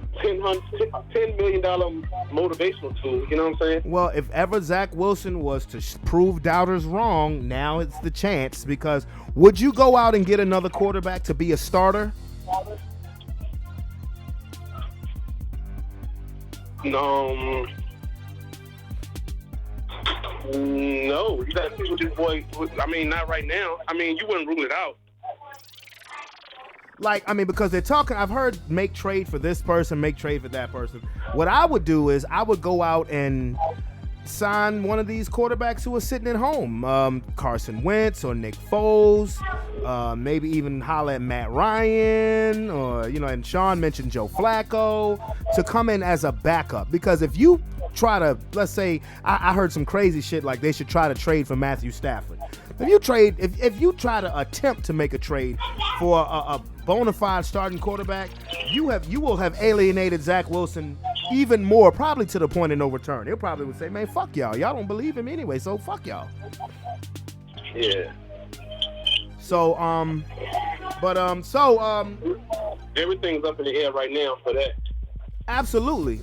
Speaker 6: million motivational tool. You know what I'm saying?
Speaker 2: Well, if ever Zach Wilson was to prove doubters wrong, now it's the chance. Because would you go out and get another quarterback to be a starter?
Speaker 6: No, you got to see what this boy. I mean, not right now. I mean, you wouldn't rule it out.
Speaker 2: Because they're talking. I've heard make trade for this person, make trade for that person. What I would do is I would go out and sign one of these quarterbacks who are sitting at home, Carson Wentz or Nick Foles, maybe even holler at Matt Ryan, or and Sean mentioned Joe Flacco to come in as a backup. Because if you try to, let's say, I heard some crazy shit like they should try to trade for Matthew Stafford. If you try to attempt to make a trade for a bona fide starting quarterback, you will have alienated Zach Wilson even more, probably to the point of no return. He'll probably would say, man, fuck y'all. Y'all don't believe him anyway, so fuck y'all.
Speaker 6: Yeah.
Speaker 2: So,
Speaker 6: everything's up in the air right now for that.
Speaker 2: Absolutely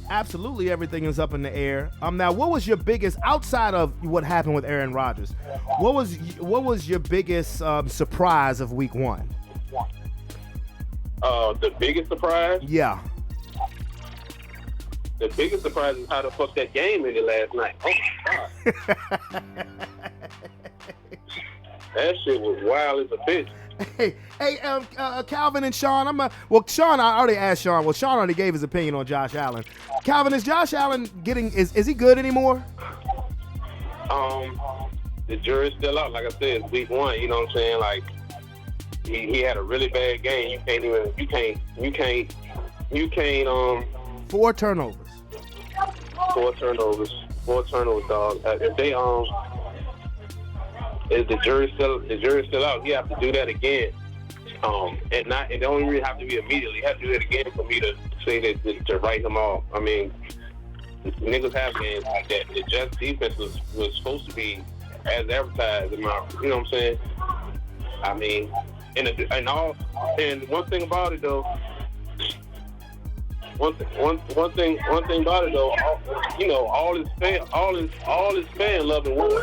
Speaker 2: everything is up in the air. Now, what was your biggest, outside of what happened with Aaron Rodgers, what was your biggest surprise of week 1?
Speaker 6: The biggest surprise?
Speaker 2: Yeah.
Speaker 6: The biggest surprise is how the fuck that game ended last night. Oh my God. That shit was wild as a bitch.
Speaker 2: Hey, Calvin and Sean. Sean, I already asked Sean. Well, Sean already gave his opinion on Josh Allen. Calvin, is Josh Allen is he good anymore?
Speaker 6: The jury's still out. Like I said, it's week 1. You know what I'm saying? Like he had a really bad game. You can't.
Speaker 2: 4 turnovers.
Speaker 6: 4 turnovers, dog. If the jury's still out, you have to do that again. It don't really have to be immediately. You have to do it again for me to say that to write him off. I mean, niggas have games like that. The Jets defense was supposed to be as advertised. You know what I'm saying? I mean, and one thing about it though. One thing about it though, all his fan love and war in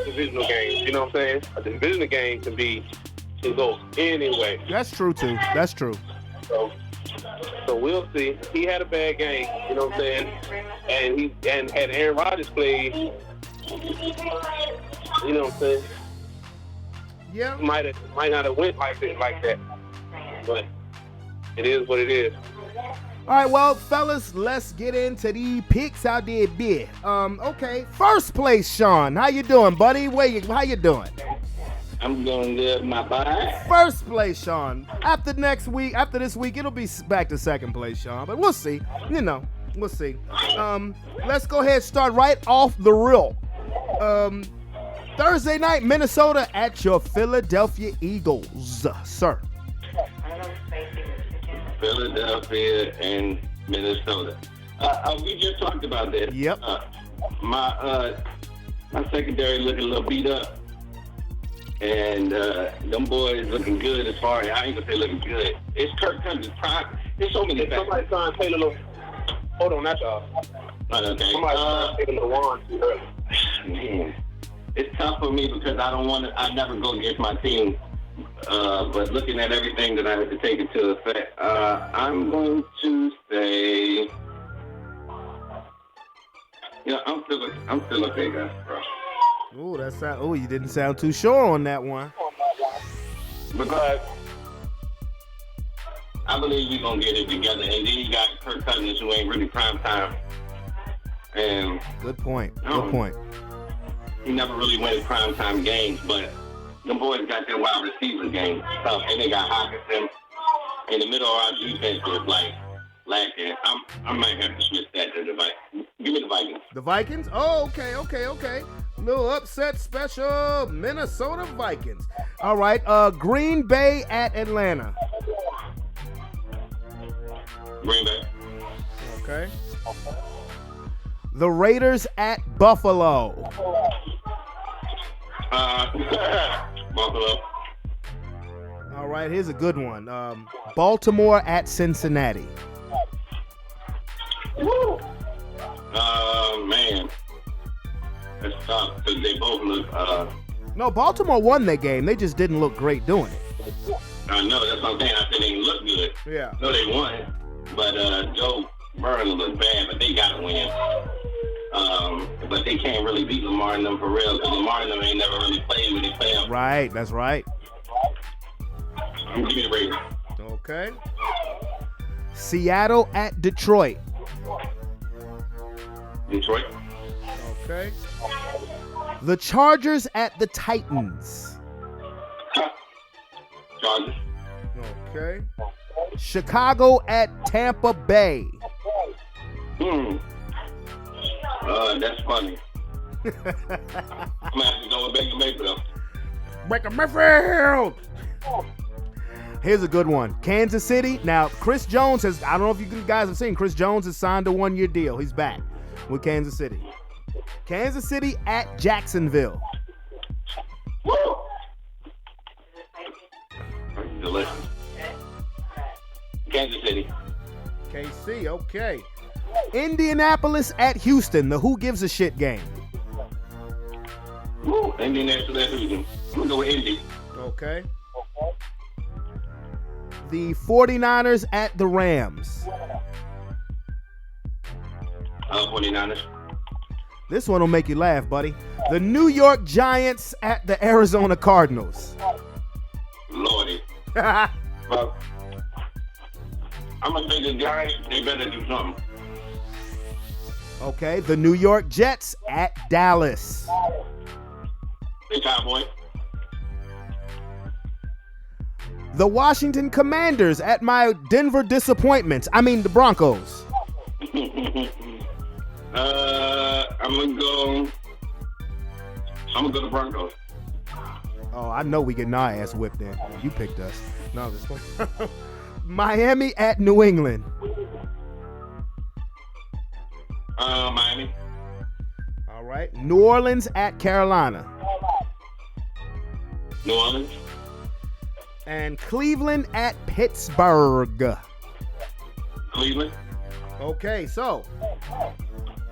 Speaker 6: divisional games. You know what I'm saying? A divisional game can go anyway.
Speaker 2: That's true too. That's true.
Speaker 6: So we'll see. He had a bad game. You know what I'm saying? And had Aaron Rodgers played, you know what I'm saying?
Speaker 2: Yeah.
Speaker 6: Might not have went like that. But it is what it is.
Speaker 2: All right, well, fellas, let's get into the picks out there, bit. Okay, first place, Sean. How you doing, buddy? How you doing?
Speaker 5: I'm doing good, my boy.
Speaker 2: First place, Sean. After this week, it'll be back to second place, Sean. But we'll see. We'll see. Let's go ahead and start right off the reel. Thursday night, Minnesota at your Philadelphia Eagles, sir.
Speaker 5: Philadelphia and Minnesota. We just talked about that.
Speaker 2: Yep.
Speaker 5: My secondary looking a little beat up. And them boys looking good as far as, I ain't gonna say looking good. It's Kirk Cousins' prime. There's so many factors.
Speaker 6: Somebody trying to Taylor Lewan. Hold on, that's y'all.
Speaker 5: Okay.
Speaker 6: Somebody trying to Taylor Lewan too early.
Speaker 5: Man, it's tough for me because I never go against my team. But looking at everything that I had to take into effect, I'm going to say, I'm still a big guy, bro.
Speaker 2: Ooh, you didn't sound too sure on that one.
Speaker 5: Because I believe we're going to get it together. And then you got Kirk Cousins, who ain't really prime time. And
Speaker 2: Good point. Good point.
Speaker 5: He never really went in prime time games, but them boys got their wide receiver game tough. And they got Hawkinson in the middle of our defense was like lacking. I might have to switch that to the Vikings. Give me the Vikings.
Speaker 2: The Vikings? Oh, okay. Little upset special, Minnesota Vikings. All right, Green Bay at Atlanta.
Speaker 5: Green Bay.
Speaker 2: Okay. The Raiders at Buffalo.
Speaker 5: Buffalo.
Speaker 2: All right, here's a good one. Baltimore at Cincinnati.
Speaker 5: Man. That's tough because they both look.
Speaker 2: No, Baltimore won that game. They just didn't look great doing it.
Speaker 5: I know, that's what I'm saying. I said they didn't look good.
Speaker 2: Yeah.
Speaker 5: No, they won. But Joe Burrow looked bad, but they got to win. But they can't really beat Lamar and them for real because Lamar and them ain't never really played when they play them.
Speaker 2: Right, that's right.
Speaker 5: I'm giving you the Raiders.
Speaker 2: Okay. Seattle at Detroit.
Speaker 5: Detroit.
Speaker 2: Okay. The Chargers at the Titans.
Speaker 5: Chargers.
Speaker 2: Okay. Chicago at Tampa Bay.
Speaker 5: That's funny. I'm going to have to go with Baker Mayfield.
Speaker 2: Baker Mayfield. Here's a good one. Kansas City. Now, Chris Jones has, I don't know if you guys have seen, Chris Jones has signed a 1-year deal. He's back with Kansas City. Kansas City at Jacksonville.
Speaker 5: Woo! Delicious. Kansas City.
Speaker 2: KC, okay. Indianapolis at Houston, the who gives a shit game.
Speaker 5: Woo! Indianapolis at Houston. I'm going to go with Indy.
Speaker 2: Okay. The 49ers at the Rams.
Speaker 5: 49ers.
Speaker 2: This one will make you laugh, buddy. The New York Giants at the Arizona Cardinals.
Speaker 5: Lordy. Well, I'm going to say the Giants, they better do something.
Speaker 2: Okay, the New York Jets at Dallas.
Speaker 5: Hey, Cowboy.
Speaker 2: The Washington Commanders at my Denver disappointments. I mean, the Broncos.
Speaker 5: I'm gonna go to Broncos.
Speaker 2: Oh, I know we getting our ass whipped then. You picked us. No, this one. Miami at New England.
Speaker 5: Miami.
Speaker 2: All right. New Orleans at Carolina.
Speaker 5: New Orleans.
Speaker 2: And Cleveland at Pittsburgh.
Speaker 5: Cleveland.
Speaker 2: Okay, so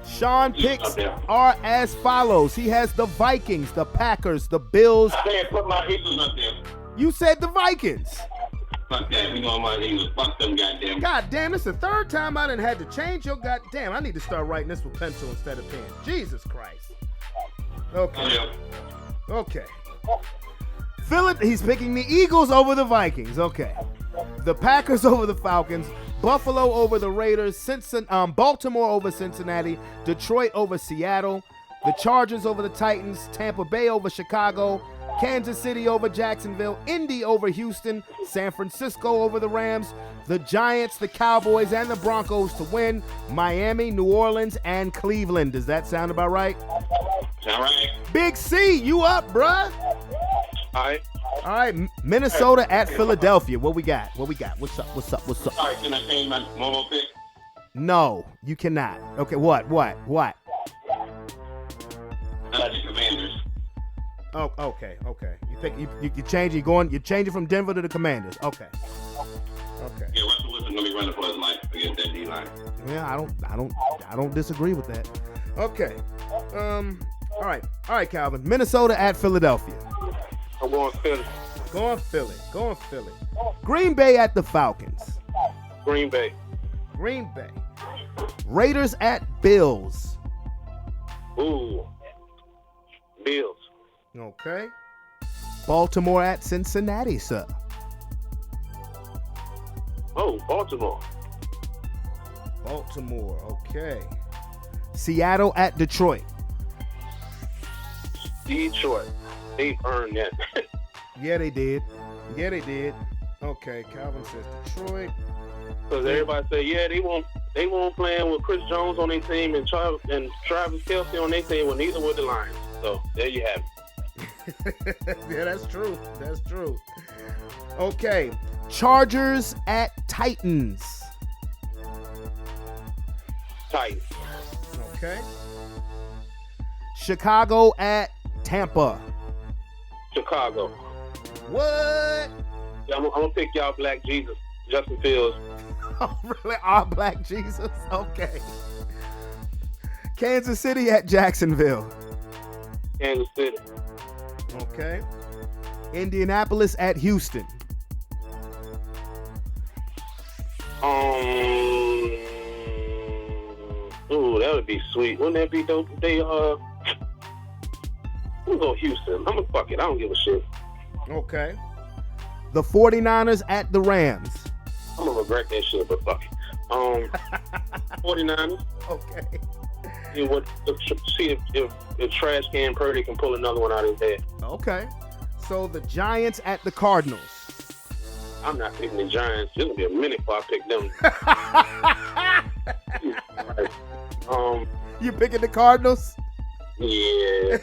Speaker 2: Sean picks are as follows. He has the Vikings, the Packers, the Bills.
Speaker 5: I said put my Eagles up there.
Speaker 2: You said the Vikings.
Speaker 5: Fuck that. We going my Eagles. Fuck them goddamn.
Speaker 2: God damn, this is the third time I done had to change your goddamn. I need to start writing this with pencil instead of pen. Jesus Christ. Okay. Okay. He's picking the Eagles over the Vikings. Okay. The Packers over the Falcons. Buffalo over the Raiders. Baltimore over Cincinnati. Detroit over Seattle. The Chargers over the Titans. Tampa Bay over Chicago. Kansas City over Jacksonville. Indy over Houston. San Francisco over the Rams. The Giants, the Cowboys, and the Broncos to win. Miami, New Orleans, and Cleveland. Does that sound about right?
Speaker 5: Sound right.
Speaker 2: Big C, you up, bruh?
Speaker 6: All
Speaker 2: right, Minnesota at Philadelphia. What we got? What's up?
Speaker 5: All right, can I change my one more pick?
Speaker 2: No, you cannot. Okay, what?
Speaker 5: The Commanders.
Speaker 2: Oh, okay. You change. You're changing from Denver to the Commanders. Okay.
Speaker 5: Yeah, Russell Wilson gonna be running for his life against that D line.
Speaker 2: Yeah, I don't disagree with that. Okay. All right, Calvin. Minnesota at Philadelphia.
Speaker 6: I'm going Philly.
Speaker 2: Going Philly. Green Bay at the Falcons.
Speaker 6: Green Bay.
Speaker 2: Raiders at Bills.
Speaker 6: Ooh. Bills.
Speaker 2: Okay. Baltimore at Cincinnati, sir.
Speaker 6: Oh, Baltimore.
Speaker 2: Okay. Seattle at Detroit.
Speaker 6: Detroit. They earned that.
Speaker 2: Yeah, they did. Okay, Calvin says Detroit.
Speaker 6: Because everybody say, yeah, they won't playing with Chris Jones on their team and Travis Kelce on their team, well, neither were the Lions. So there you have it.
Speaker 2: Yeah, that's true. Okay, Chargers at Titans.
Speaker 6: Titans.
Speaker 2: Okay. Chicago at Tampa.
Speaker 6: Chicago.
Speaker 2: What?
Speaker 6: Yeah, I'm going to pick y'all Black Jesus, Justin Fields.
Speaker 2: Oh, really? Our Black Jesus? Okay. Kansas City at Jacksonville.
Speaker 6: Kansas City.
Speaker 2: Okay. Indianapolis at Houston.
Speaker 6: Ooh, that would be sweet. Wouldn't that be dope? We'll go Houston. I'm gonna fuck it. I don't give a shit.
Speaker 2: Okay. The 49ers at the Rams.
Speaker 6: I'm gonna regret that shit, but fuck it. 49ers.
Speaker 2: Okay.
Speaker 6: See if Trash Can Purdy can pull another one out of his head.
Speaker 2: Okay. So the Giants at the Cardinals.
Speaker 6: I'm not picking the Giants. It's gonna be a minute before I pick them.
Speaker 2: You picking the Cardinals?
Speaker 6: Yeah.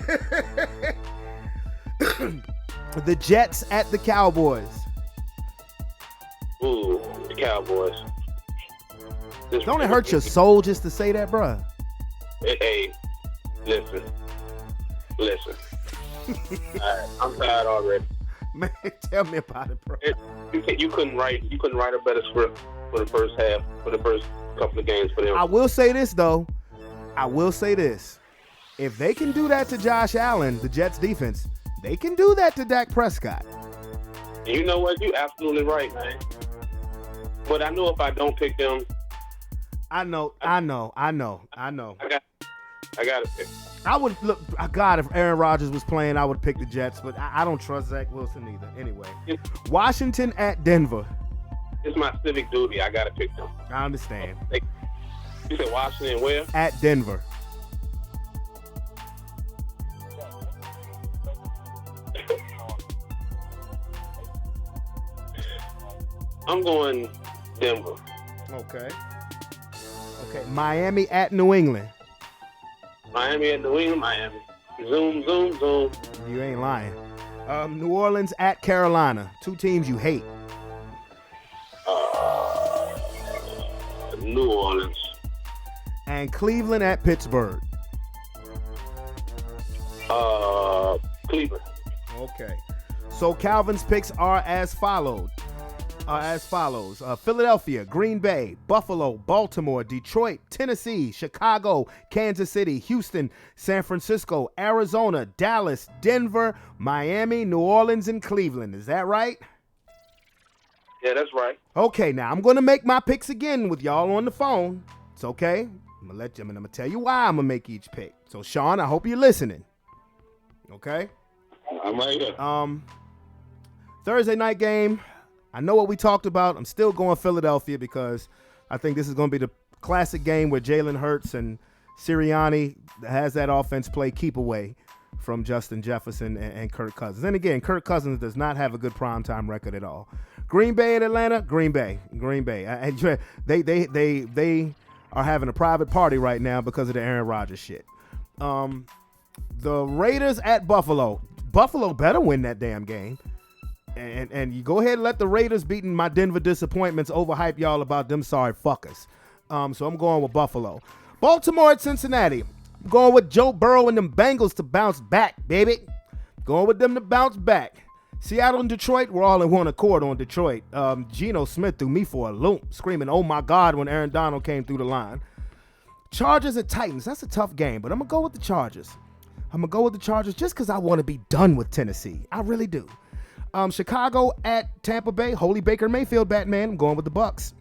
Speaker 2: The Jets at the Cowboys.
Speaker 6: Ooh, the Cowboys.
Speaker 2: Don't it hurt your soul just to say that, bruh?
Speaker 6: Hey, listen. Right, I'm tired already.
Speaker 2: Man, tell me about it, bro.
Speaker 6: You couldn't write a better script for the first half, for the first couple of games for them.
Speaker 2: I will say this though. If they can do that to Josh Allen, the Jets defense, they can do that to Dak Prescott.
Speaker 6: You know what? You're absolutely right, man. But I know if I don't pick them,
Speaker 2: I know.
Speaker 6: I got to pick.
Speaker 2: I would look. God, if Aaron Rodgers was playing, I would pick the Jets, but I don't trust Zach Wilson either. Anyway, Washington at Denver.
Speaker 6: It's my civic duty. I got to pick them.
Speaker 2: I understand.
Speaker 6: You said Washington where?
Speaker 2: At Denver.
Speaker 6: I'm going Denver.
Speaker 2: Okay. Miami at New England.
Speaker 6: Miami at New England. Miami. Zoom, zoom, zoom.
Speaker 2: You ain't lying. New Orleans at Carolina. Two teams you hate.
Speaker 6: New Orleans.
Speaker 2: And Cleveland at Pittsburgh.
Speaker 6: Cleveland.
Speaker 2: Okay. So Calvin's picks are as follows. Philadelphia, Green Bay, Buffalo, Baltimore, Detroit, Tennessee, Chicago, Kansas City, Houston, San Francisco, Arizona, Dallas, Denver, Miami, New Orleans, and Cleveland. Is that right?
Speaker 6: Yeah, that's right.
Speaker 2: Okay, now I'm going to make my picks again with y'all on the phone. It's okay. I'm going to tell you why I'm going to make each pick. So, Sean, I hope you're listening. Okay?
Speaker 5: I'm right here.
Speaker 2: Thursday night game. I know what we talked about. I'm still going Philadelphia because I think this is going to be the classic game where Jalen Hurts and Sirianni has that offense play keep away from Justin Jefferson and Kirk Cousins. And again, Kirk Cousins does not have a good primetime record at all. Green Bay at Atlanta, Green Bay. They are having a private party right now because of the Aaron Rodgers shit. The Raiders at Buffalo. Buffalo better win that damn game. And you go ahead and let the Raiders beating my Denver disappointments overhype y'all about them sorry fuckers. So I'm going with Buffalo. Baltimore at Cincinnati. I'm going with Joe Burrow and them Bengals to bounce back, baby. Going with them to bounce back. Seattle and Detroit, we're all in one accord on Detroit. Geno Smith threw me for a loop, screaming, "Oh my God," when Aaron Donald came through the line. Chargers at Titans, that's a tough game, but I'm going to go with the Chargers. I'm going to go with the Chargers just because I want to be done with Tennessee. I really do. Chicago at Tampa Bay, Holy Baker Mayfield, Batman. I'm going with the Bucks.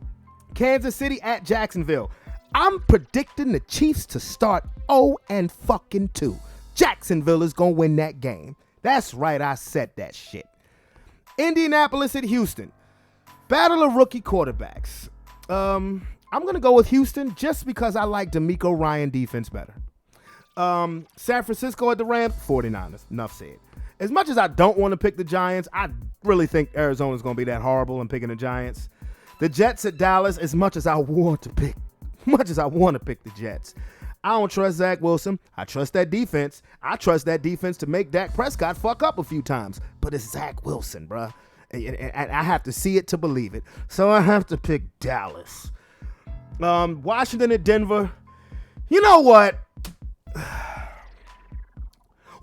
Speaker 2: Kansas City at Jacksonville. I'm predicting the Chiefs to start 0-2. Jacksonville is going to win that game. That's right, I said that shit. Indianapolis at Houston. Battle of rookie quarterbacks. I'm going to go with Houston just because I like DeMeco Ryan defense better. San Francisco at the Rams, 49ers. Enough said. As much as I don't want to pick the Giants, I really think Arizona's going to be that horrible in picking the Giants. The Jets at Dallas, as much as I want to pick the Jets. I don't trust Zach Wilson. I trust that defense. I trust that defense to make Dak Prescott fuck up a few times. But it's Zach Wilson, bruh. And I have to see it to believe it. So I have to pick Dallas. Washington at Denver. You know what?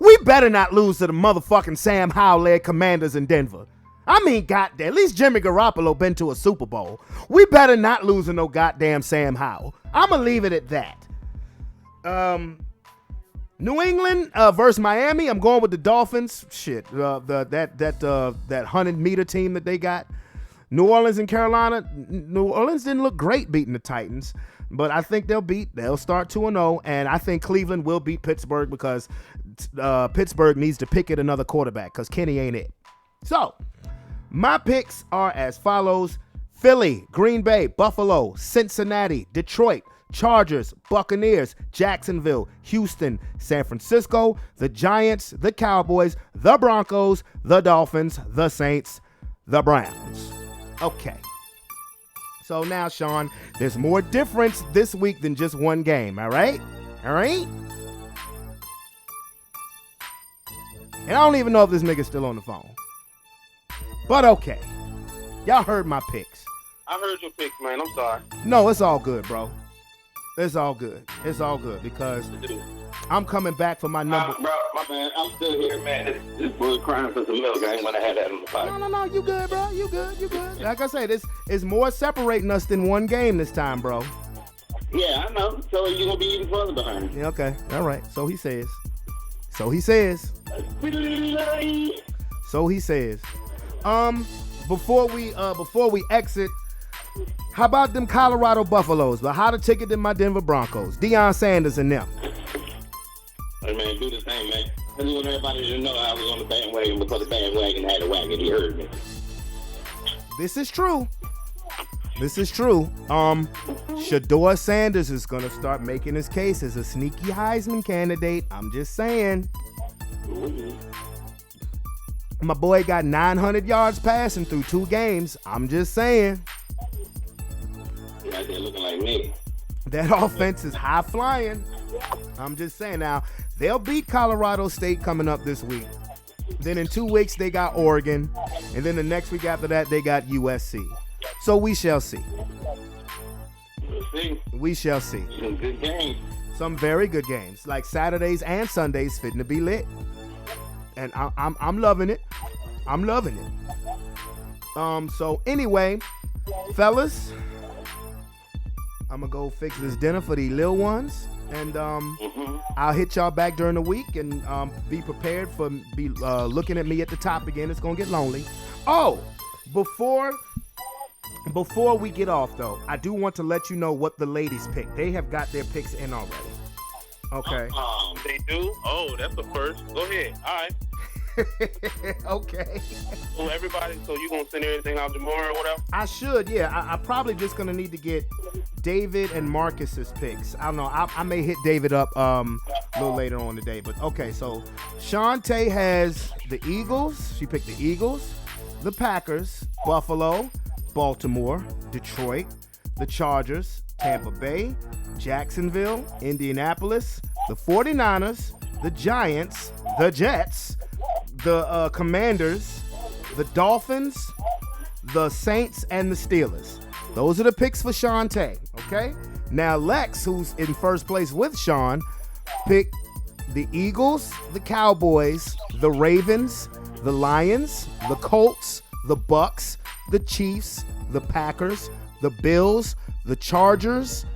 Speaker 2: We better not lose to the motherfucking Sam Howell-led Commanders in Denver. I mean, goddamn, at least Jimmy Garoppolo been to a Super Bowl. We better not lose to no goddamn Sam Howell. I'm going to leave it at that. New England versus Miami. I'm going with the Dolphins. Shit, that 100-meter team that they got. New Orleans and Carolina. New Orleans didn't look great beating the Titans, but I think they'll start 2-0, and I think Cleveland will beat Pittsburgh because Pittsburgh needs to pick it another quarterback because Kenny ain't it. So, my picks are as follows: Philly, Green Bay, Buffalo, Cincinnati, Detroit, Chargers, Buccaneers, Jacksonville, Houston, San Francisco, the Giants, the Cowboys, the Broncos, the Dolphins, the Saints, the Browns. Okay. So now, Sean, there's more difference this week than just one game, all right? All right? And I don't even know if this nigga's still on the phone. But okay. Y'all heard my picks.
Speaker 6: I heard your picks, man. I'm sorry.
Speaker 2: No, it's all good, bro. It's all good. It's all good because I'm coming back for my number.
Speaker 5: Bro, my man, I'm still here, man. This boy crying for some milk. I ain't want to have that on the pot.
Speaker 2: No. You good, bro. You good. Like I said, this is more separating us than one game this time, bro.
Speaker 5: Yeah, I know. So you're going to be even further behind.
Speaker 2: Yeah, okay. All right. So he says. So he says. Before we exit, how about them Colorado Buffaloes? But how to ticket them my Denver Broncos? Deion Sanders and them.
Speaker 5: Hey, man, do the same, man. I just want everybody to know I was on the bandwagon because the bandwagon had a wagon. You heard me.
Speaker 2: This is true. Shador Sanders is going to start making his case as a sneaky Heisman candidate. I'm just saying. My boy got 900 yards passing through 2 games. I'm just saying.
Speaker 5: He out there looking like me.
Speaker 2: That offense is high flying. I'm just saying. Now, they'll beat Colorado State coming up this week. Then in 2 weeks, they got Oregon. And then the next week after that, they got USC. So we shall see. We shall see.
Speaker 5: Some good games.
Speaker 2: Some very good games. Like Saturdays and Sundays fitting to be lit. And I'm loving it. I'm loving it. So anyway, fellas, I'm gonna go fix this dinner for the little ones, and I'll hit y'all back during the week, and be prepared for looking at me at the top again. It's gonna get lonely. Oh, before we get off though, I do want to let you know what the ladies picked. They have got their picks in already. Okay.
Speaker 6: They do? Oh, that's the first. Go ahead. All right.
Speaker 2: Okay.
Speaker 6: So you gonna send everything out tomorrow or whatever?
Speaker 2: I should, yeah. I probably just gonna need to get David and Marcus's picks. I don't know. I may hit David up a little later on today. But okay, so Shantae has the Eagles. She picked the Eagles, the Packers, Buffalo, Baltimore, Detroit, the Chargers, Tampa Bay, Jacksonville, Indianapolis, the 49ers, the Giants, the Jets, the Commanders, the Dolphins, the Saints, and the Steelers. Those are the picks for Shantae, okay? Now Lex, who's in first place with Sean, picked the Eagles, the Cowboys, the Ravens, the Lions, the Colts, the Bucks, the Chiefs, the Packers, the Bills, the Chargers,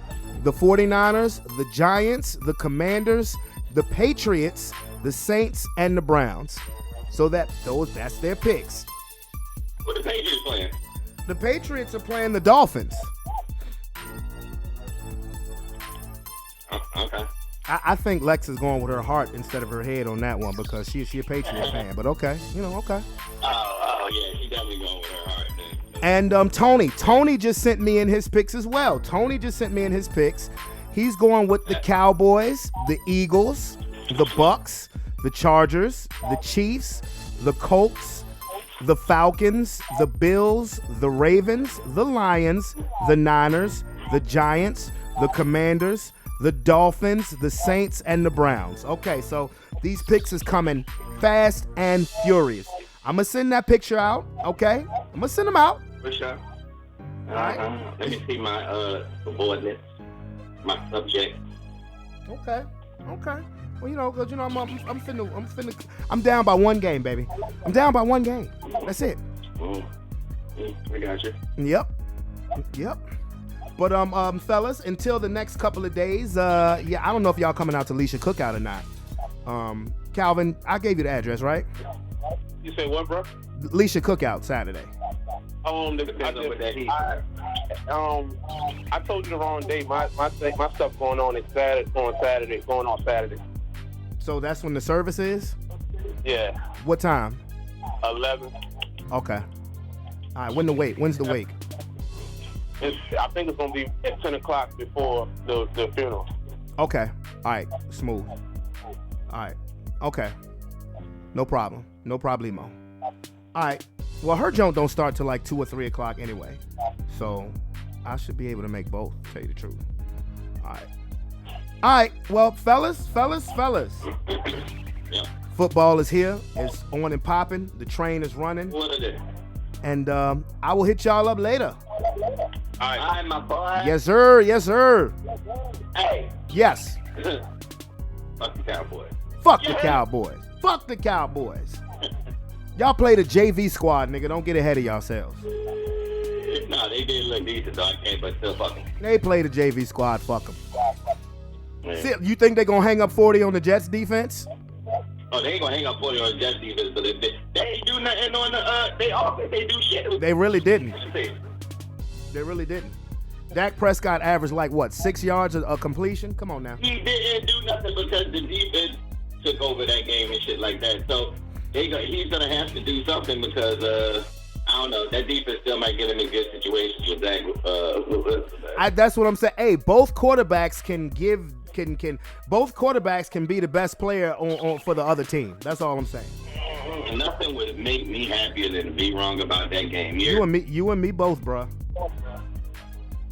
Speaker 2: the 49ers, the Giants, the Commanders, the Patriots, the Saints, and the Browns. So that's their picks.
Speaker 5: What the Patriots playing?
Speaker 2: The Patriots are playing the Dolphins.
Speaker 5: Okay.
Speaker 2: I think Lex is going with her heart instead of her head on that one because she a Patriots fan. But okay, okay.
Speaker 5: Oh yeah, she definitely going with her heart then.
Speaker 2: And Tony just sent me in his picks as well. Tony just sent me in his picks. He's going with the Cowboys, the Eagles, the Bucks, the Chargers, the Chiefs, the Colts, the Falcons, the Bills, the Ravens, the Lions, the Niners, the Giants, the Commanders, the Dolphins, the Saints, and the Browns. Okay, so these picks is coming fast and furious. I'm going to send that picture out, okay? I'm going to send them out.
Speaker 5: For sure.
Speaker 2: All right.
Speaker 5: Let me see my subordinates, my subject.
Speaker 2: Okay. Well, because I'm down by one game, baby. I'm down by one game. That's it.
Speaker 5: I got you.
Speaker 2: Yep. But fellas, until the next couple of days, I don't know if y'all coming out to Leisha Cookout or not. Calvin, I gave you the address, right?
Speaker 6: You say what, bro?
Speaker 2: Leisha Cookout Saturday.
Speaker 6: I told you the wrong day. My stuff going on Saturday.
Speaker 2: So that's when the service is?
Speaker 6: Yeah.
Speaker 2: What time?
Speaker 6: 11.
Speaker 2: Okay. All right, when's the wake?
Speaker 6: I think it's gonna be at 10 o'clock before the funeral.
Speaker 2: Okay. All right. Smooth. All right. Okay. No problem. No problemo. All right. Well, her joint don't start till like 2 or 3 o'clock anyway, so I should be able to make both. To tell you the truth. All right. Well, fellas.
Speaker 5: Yeah.
Speaker 2: Football is here. It's on and popping. The train is running.
Speaker 5: What is it?
Speaker 2: And I will hit y'all up later.
Speaker 5: All right, my boy.
Speaker 2: Yes, sir.
Speaker 5: Hey.
Speaker 2: Yes.
Speaker 5: Fuck the Cowboys.
Speaker 2: Fuck the Cowboys. Y'all play the JV squad, nigga. Don't get ahead of yourselves.
Speaker 5: No, they didn't look decent, so I can't, but still fuck them.
Speaker 2: They play the JV squad. Fuck them. See, you think they gonna hang up 40 on the Jets defense?
Speaker 5: Oh, they ain't gonna hang up 40 on the Jets defense, but they ain't do nothing on the offense. They do shit.
Speaker 2: They really didn't. Dak Prescott averaged like what, 6 yards a completion? Come on now.
Speaker 5: He didn't do nothing because the defense took over that game and shit like that. So he's gonna have to do something because I don't know. That defense still might get him in good situations with Zach.
Speaker 2: That's what I'm saying. Hey, both quarterbacks both quarterbacks can be the best player on for the other team. That's all I'm saying.
Speaker 5: Nothing would make me happier than to be wrong about that game.
Speaker 2: You and me both, bro.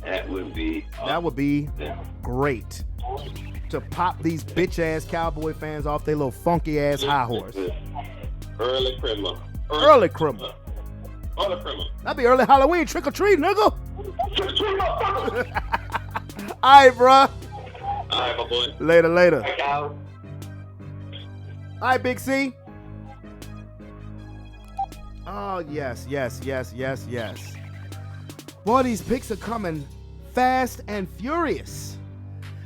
Speaker 5: That would be
Speaker 2: great to pop these bitch ass Cowboy fans off their little funky ass high horse.
Speaker 5: Early criminal.
Speaker 2: That'd be early Halloween trick or treat, nigga. All right, bro.
Speaker 5: All right, my boy.
Speaker 2: Later.
Speaker 5: Hey, Cal.
Speaker 2: All right, Big C. Oh, yes. Boy, these picks are coming fast and furious.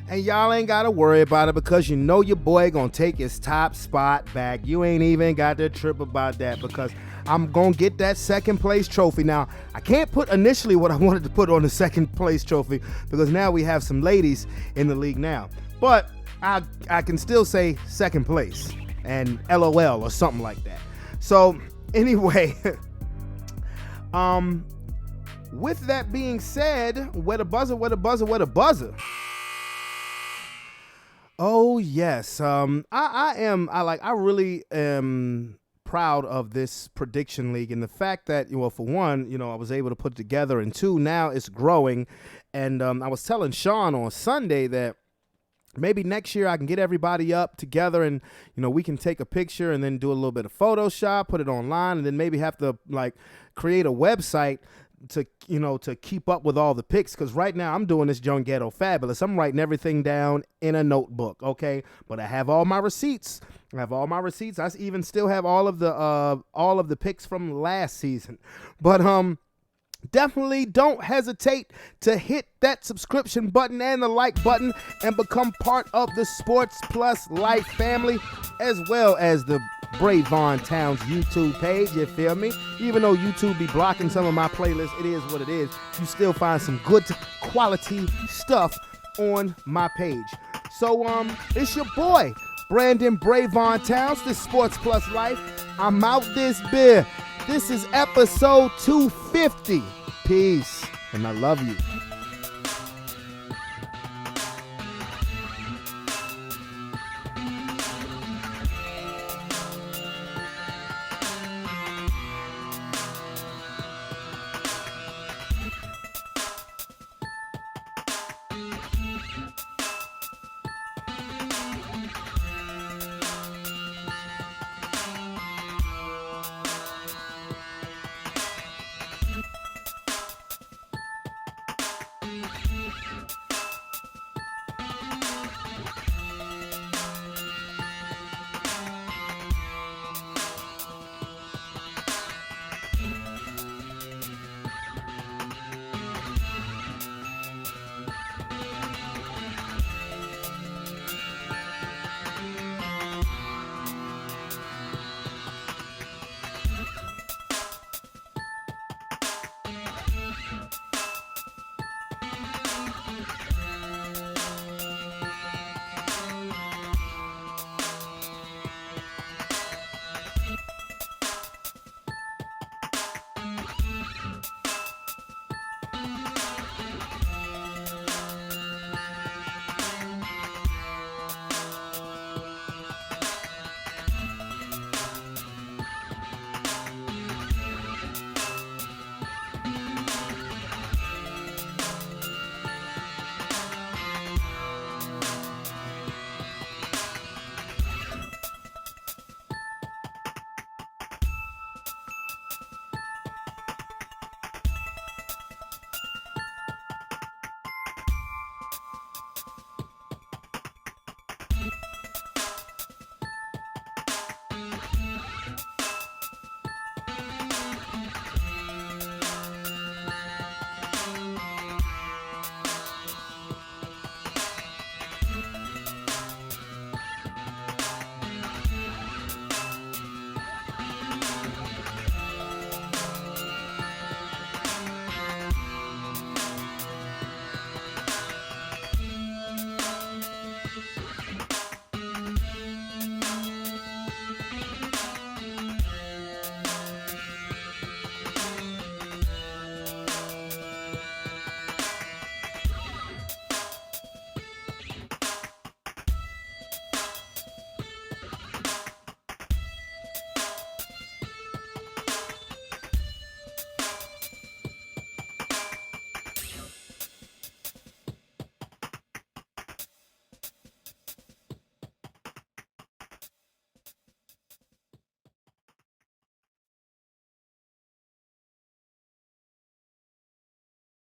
Speaker 2: And y'all ain't got to worry about it because you know your boy going to take his top spot back. You ain't even got to trip about that because I'm going to get that second place trophy. Now, I can't put initially what I wanted to put on the second place trophy because now we have some ladies in the league now. But I can still say second place and LOL or something like that. So, anyway, with that being said, where the buzzer. Oh yes, I really am proud of this prediction league and the fact that, for one, I was able to put it together, and two, now it's growing. And I was telling Sean on Sunday that maybe next year I can get everybody up together and, we can take a picture and then do a little bit of Photoshop, put it online, and then maybe have to create a website to keep up with all the picks, because right now I'm doing this John Ghetto Fabulous. I'm writing everything down in a notebook, okay? But I have all my receipts. I even still have all of the picks from last season. But definitely don't hesitate to hit that subscription button and the like button and become part of the Sports Plus Life family, as well as the Brevon Towns YouTube page, you feel me? Even though YouTube be blocking some of my playlists, it is what it is. You still find some good quality stuff on my page. So, it's your boy, Brandon Brevon Towns, this Sports Plus Life. I'm out this beer. This is episode 250. Peace, and I love you.